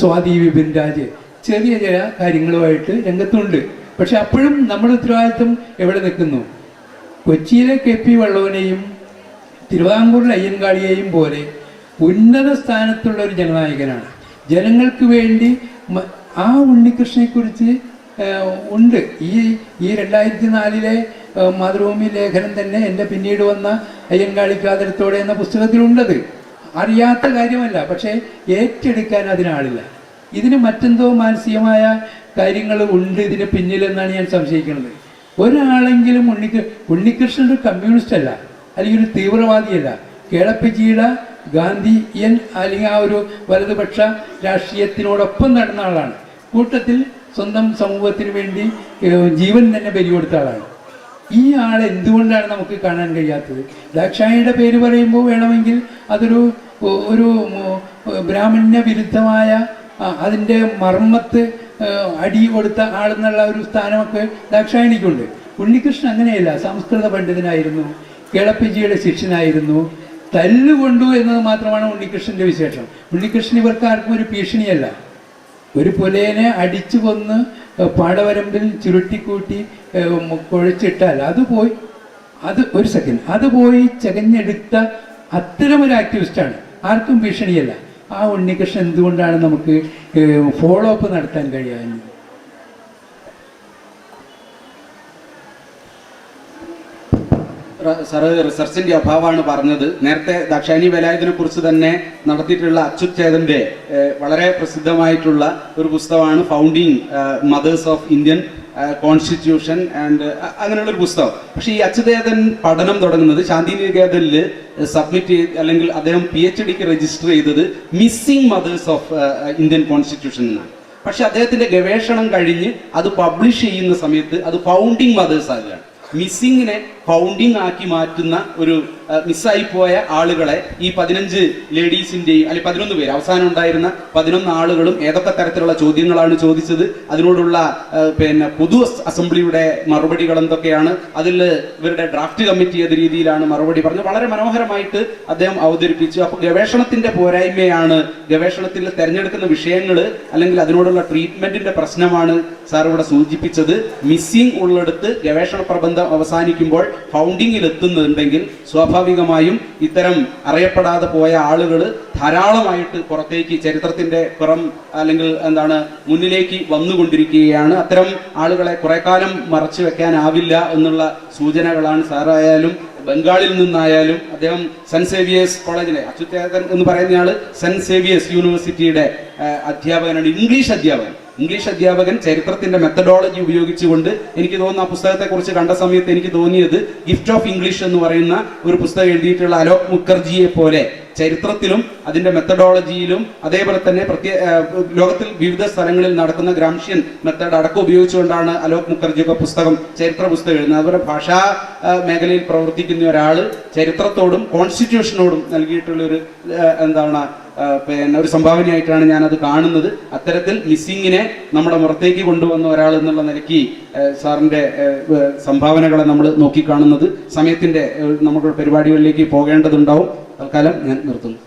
സ്വാതി വിപിൻ രാജ്, ചെറിയ ചില കാര്യങ്ങളുമായിട്ട് രംഗത്തുണ്ട്. പക്ഷെ അപ്പോഴും നമ്മുടെ ഉത്തരവാദിത്വം എവിടെ നിൽക്കുന്നു? കൊച്ചിയിലെ KP വള്ളവനെയും തിരുവിതാംകൂറിലെ അയ്യൻകാളിയെയും പോലെ ഉന്നത സ്ഥാനത്തുള്ള ഒരു ജനനായകനാണ്. ജനങ്ങൾക്ക് വേണ്ടി ആ ഉണ്ണികൃഷ്ണനെക്കുറിച്ച് ഉണ്ട്. ഈ 2004 മാതൃഭൂമി ലേഖനം തന്നെ എൻ്റെ പിന്നീട് വന്ന അയ്യൻകാളിക്കാതരത്തോടെ എന്ന പുസ്തകത്തിലുണ്ടത്. അറിയാത്ത കാര്യമല്ല, പക്ഷേ ഏറ്റെടുക്കാൻ അതിനാളില്ല. ഇതിന് മറ്റെന്തോ മാനസികമായ കാര്യങ്ങൾ ഉണ്ട് ഇതിന് പിന്നിലെന്നാണ് ഞാൻ സംശയിക്കുന്നത്. ഒരാളെങ്കിലും ഉണ്ണികൃഷ്ണൻ ഒരു കമ്മ്യൂണിസ്റ്റ് അല്ല, അല്ലെങ്കിൽ ഒരു തീവ്രവാദിയല്ല. കേളപ്പജിയുടെ ഗാന്ധിയൻ അല്ലെങ്കിൽ ആ ഒരു വലതുപക്ഷ രാഷ്ട്രീയത്തിനോടൊപ്പം നടന്ന ആളാണ്. കൂട്ടത്തിൽ സ്വന്തം സമൂഹത്തിന് വേണ്ടി ജീവൻ തന്നെ ബലി കൊടുത്ത ആളാണ്. ഈ ആൾ എന്തുകൊണ്ടാണ് നമുക്ക് കാണാൻ കഴിയാത്തത്? ദാക്ഷായണിയുടെ പേര് പറയുമ്പോൾ വേണമെങ്കിൽ അതൊരു ബ്രാഹ്മണ്യ വിരുദ്ധമായ അതിൻ്റെ മർമ്മത്ത് അടി കൊടുത്ത ആളെന്നുള്ള ഒരു സ്ഥാനമൊക്കെ ദാക്ഷായണിക്കുണ്ട്. ഉണ്ണികൃഷ്ണൻ അങ്ങനെയല്ല. സംസ്കൃത പണ്ഡിതനായിരുന്നു, കേളപ്പജിയുടെ ശിഷ്യനായിരുന്നു. തല്ലുകൊണ്ടു എന്നത് മാത്രമാണ് ഉണ്ണികൃഷ്ണൻ്റെ വിശേഷം. ഉണ്ണികൃഷ്ണൻ ഇവർക്കാർക്കും ഒരു ഭീഷണിയല്ല. ഒരു പുലേനെ അടിച്ചു കൊന്ന് പാടവരമ്പിൽ ചുരുട്ടിക്കൂട്ടി കുഴച്ചിട്ടാൽ അത് പോയി ചകഞ്ഞെടുത്ത അത്തരമൊരു ആക്ടിവിസ്റ്റാണ്. ആർക്കും ഭീഷണിയല്ല. ആ ഉണ്ണികൃഷ്ണൻ എന്തുകൊണ്ടാണ് നമുക്ക് ഫോളോ അപ്പ് നടത്താൻ കഴിയാഞ്ഞത്? സാറ് റിസർച്ചിന്റെ അഭാവമാണ് പറഞ്ഞത്. നേരത്തെ ദാക്ഷായണി വേലായുധനെ കുറിച്ച് തന്നെ നടത്തിയിട്ടുള്ള അച്യുത് ചേതന്റെ വളരെ പ്രസിദ്ധമായിട്ടുള്ള ഒരു പുസ്തകമാണ് founding mothers of Indian constitution and അങ്ങനെയുള്ള ഒരു പുസ്തകം. പക്ഷേ ഈ അച്യുതേതൻ പഠനം തുടങ്ങുന്നത് ശാന്തിനികേതനിൽ സബ്മിറ്റ് ചെയ്ത് അല്ലെങ്കിൽ അദ്ദേഹം PhDക്ക് രജിസ്റ്റർ ചെയ്തത് missing mothers of Indian constitution എന്നാണ്. പക്ഷെ അദ്ദേഹത്തിന്റെ ഗവേഷണം കഴിഞ്ഞ് അത് പബ്ലിഷ് ചെയ്യുന്ന സമയത്ത് അത് ഫൗണ്ടിങ് മദേഴ്സ് ആകുകയാണ്. മിസ്സിങ്ങിനെ ഫൗണ്ടിങ് ആക്കി മാറ്റുന്ന ഒരു മിസ്സായി പോയ ആളുകളെ ഈ 15 ലേഡീസിന്റെയും അല്ലെങ്കിൽ 11 പേര് അവസാനം ഉണ്ടായിരുന്ന 11 ആളുകളും ഏതൊക്കെ തരത്തിലുള്ള ചോദ്യങ്ങളാണ് ചോദിച്ചത്, അതിനോടുള്ള പൊതു അസംബ്ലിയുടെ മറുപടികൾ എന്തൊക്കെയാണ്, അതിൽ ഇവരുടെ ഡ്രാഫ്റ്റ് കമ്മിറ്റി ഏത് രീതിയിലാണ് മറുപടി പറഞ്ഞത്, വളരെ മനോഹരമായിട്ട് അദ്ദേഹം അവതരിപ്പിച്ചു. അപ്പോൾ ഗവേഷണത്തിന്റെ പോരായ്മയാണ്, ഗവേഷണത്തിൽ തിരഞ്ഞെടുക്കുന്ന വിഷയങ്ങൾ അല്ലെങ്കിൽ അതിനോടുള്ള ട്രീറ്റ്മെന്റിന്റെ പ്രശ്നമാണ് സാർ ഇവിടെ സൂചിപ്പിച്ചത്. മിസ്സിംഗ് ഉള്ളിടത്ത് ഗവേഷണ പ്രബന്ധം അവസാനിക്കുമ്പോൾ ഫൗണ്ടിങ്ങിൽ എത്തുന്നുണ്ടെങ്കിൽ സ്വാഭാവികമായും ഇത്തരം അറിയപ്പെടാതെ പോയ ആളുകൾ ധാരാളമായിട്ട് പുറത്തേക്ക് ചരിത്രത്തിന്റെ പുറം അല്ലെങ്കിൽ മുന്നിലേക്ക് വന്നുകൊണ്ടിരിക്കുകയാണ്. അത്തരം ആളുകളെ കുറെ കാലം മറച്ചു വെക്കാനാവില്ല എന്നുള്ള സൂചനകളാണ് സാറായാലും ബംഗാളിൽ നിന്നായാലും. അദ്ദേഹം സെന്റ് സേവിയേഴ്സ് കോളേജിലെ അച്യുതേതൻ എന്ന് പറയുന്നയാള് സെന്റ് സേവിയേഴ്സ് യൂണിവേഴ്സിറ്റിയുടെ അധ്യാപകനാണ്, ഇംഗ്ലീഷ് അധ്യാപകൻ. ചരിത്രത്തിന്റെ മെത്തഡോളജി ഉപയോഗിച്ചുകൊണ്ട് എനിക്ക് തോന്നുന്നു ആ പുസ്തകത്തെ കുറിച്ച് കണ്ട സമയത്ത് എനിക്ക് തോന്നിയത് ഗിഫ്റ്റ് ഓഫ് ഇംഗ്ലീഷ് എന്ന് പറയുന്ന ഒരു പുസ്തകം എഴുതിയിട്ടുള്ള അലോക് മുഖർജിയെ പോലെ ചരിത്രത്തിലും അതിന്റെ മെത്തഡോളജിയിലും അതേപോലെ തന്നെ ലോകത്തിൽ വിവിധ സ്ഥലങ്ങളിൽ നടക്കുന്ന ഗ്രാംഷ്യൻ മെത്തഡ് അടക്കം ഉപയോഗിച്ചുകൊണ്ടാണ് അലോക് മുഖർജിയൊക്കെ ചരിത്ര പുസ്തകം എഴുതുന്നത്. അതുപോലെ ഭാഷാ മേഖലയിൽ പ്രവർത്തിക്കുന്ന ഒരാൾ ചരിത്രത്തോടും കോൺസ്റ്റിറ്റ്യൂഷനോടും നൽകിയിട്ടുള്ളൊരു ഒരു സംഭാവനയായിട്ടാണ് ഞാനത് കാണുന്നത്. അത്തരത്തിൽ മിസ്സിങ്ങിനെ നമ്മുടെ പുറത്തേക്ക് കൊണ്ടുവന്ന ഒരാൾ എന്നുള്ള നിലയ്ക്ക് സാറിന്റെ സംഭാവനകളെ നമ്മൾ നോക്കിക്കാണുന്നത്. സമയത്തിന്റെ നമ്മുടെ പരിപാടികളിലേക്ക് പോകേണ്ടതുണ്ടാവും. തൽക്കാലം ഞാൻ നിർത്തുന്നു.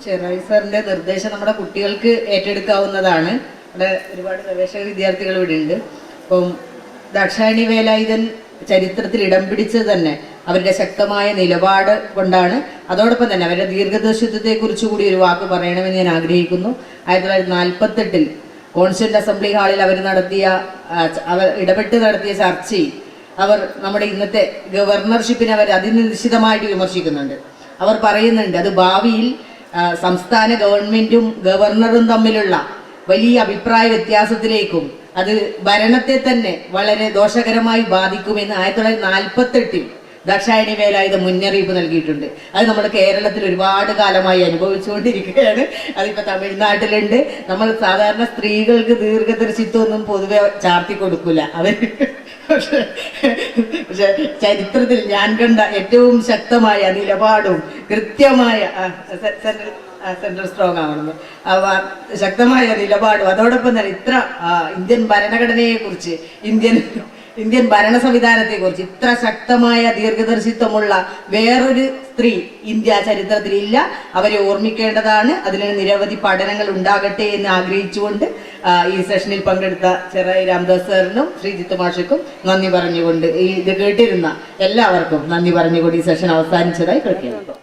ചെറായി സാറിന്റെ നിർദ്ദേശം നമ്മുടെ കുട്ടികൾക്ക് ഏറ്റെടുക്കാവുന്നതാണ്. ഇവിടെ ഒരുപാട് ഗവേഷക വിദ്യാർത്ഥികൾ ഇവിടെ ഉണ്ട്. അപ്പം ദാക്ഷായണി വേലായുധൻ ചരിത്രത്തിൽ ഇടം പിടിച്ചത് തന്നെ അവരുടെ ശക്തമായ നിലപാട് കൊണ്ടാണ്. അതോടൊപ്പം തന്നെ അവരുടെ ദീർഘദർശിത്വത്തെ കുറിച്ച് കൂടി ഒരു വാക്ക് പറയണമെന്ന് ഞാൻ ആഗ്രഹിക്കുന്നു. 1948 കോൺസ്റ്റിറ്റ്യൂന്റ് അസംബ്ലി ഹാളിൽ അവർ ഇടപെട്ട് നടത്തിയ ചർച്ചയിൽ അവർ നമ്മുടെ ഇന്നത്തെ ഗവർണർഷിപ്പിനെ അവർ അതിനിശ്ചിതമായിട്ട് വിമർശിക്കുന്നുണ്ട്. അവർ പറയുന്നുണ്ട് അത് ഭാവിയിൽ സംസ്ഥാന ഗവൺമെന്റും ഗവർണറും തമ്മിലുള്ള വലിയ അഭിപ്രായ വ്യത്യാസത്തിലേക്കും അത് ഭരണത്തെ തന്നെ വളരെ ദോഷകരമായി ബാധിക്കുമെന്ന് 1948 ദാക്ഷായണി വേലായുധൻ മുന്നറിയിപ്പ് നൽകിയിട്ടുണ്ട്. അത് നമ്മുടെ കേരളത്തിൽ ഒരുപാട് കാലമായി അനുഭവിച്ചുകൊണ്ടിരിക്കുകയാണ്. അതിപ്പോൾ തമിഴ്നാട്ടിലുണ്ട്. നമ്മൾ സാധാരണ സ്ത്രീകൾക്ക് ദീർഘദർശിത്വമൊന്നും പൊതുവെ ചാർത്തി കൊടുക്കില്ല അവർ. പക്ഷെ ചരിത്രത്തിൽ ഞാൻ കണ്ട ഏറ്റവും ശക്തമായ നിലപാടും കൃത്യമായ സെൻട്രൽ സ്ട്രോങ് ആവണമെന്ന് ശക്തമായ നിലപാടും അതോടൊപ്പം തന്നെ ഇന്ത്യൻ ഭരണഘടനയെ കുറിച്ച് ഇന്ത്യൻ ഭരണ സംവിധാനത്തെക്കുറിച്ച് ഇത്ര ശക്തമായ ദീർഘദർശിത്വമുള്ള വേറൊരു സ്ത്രീ ഇന്ത്യ ചരിത്രത്തിലില്ല. അവരെ ഓർമ്മിക്കേണ്ടതാണ്. അതിന് നിരവധി പഠനങ്ങൾ ഉണ്ടാകട്ടെ എന്ന് ആഗ്രഹിച്ചുകൊണ്ട് ഈ സെഷനിൽ പങ്കെടുത്ത ചെറായി രാംദാസ് സാറിനും ശ്രീജിത്ത് മാഷക്കും നന്ദി പറഞ്ഞുകൊണ്ട് ഇത് കേട്ടിരുന്ന എല്ലാവർക്കും നന്ദി പറഞ്ഞുകൊണ്ട് ഈ സെഷൻ അവസാനിച്ചതായി പ്രഖ്യാപിക്കുന്നു.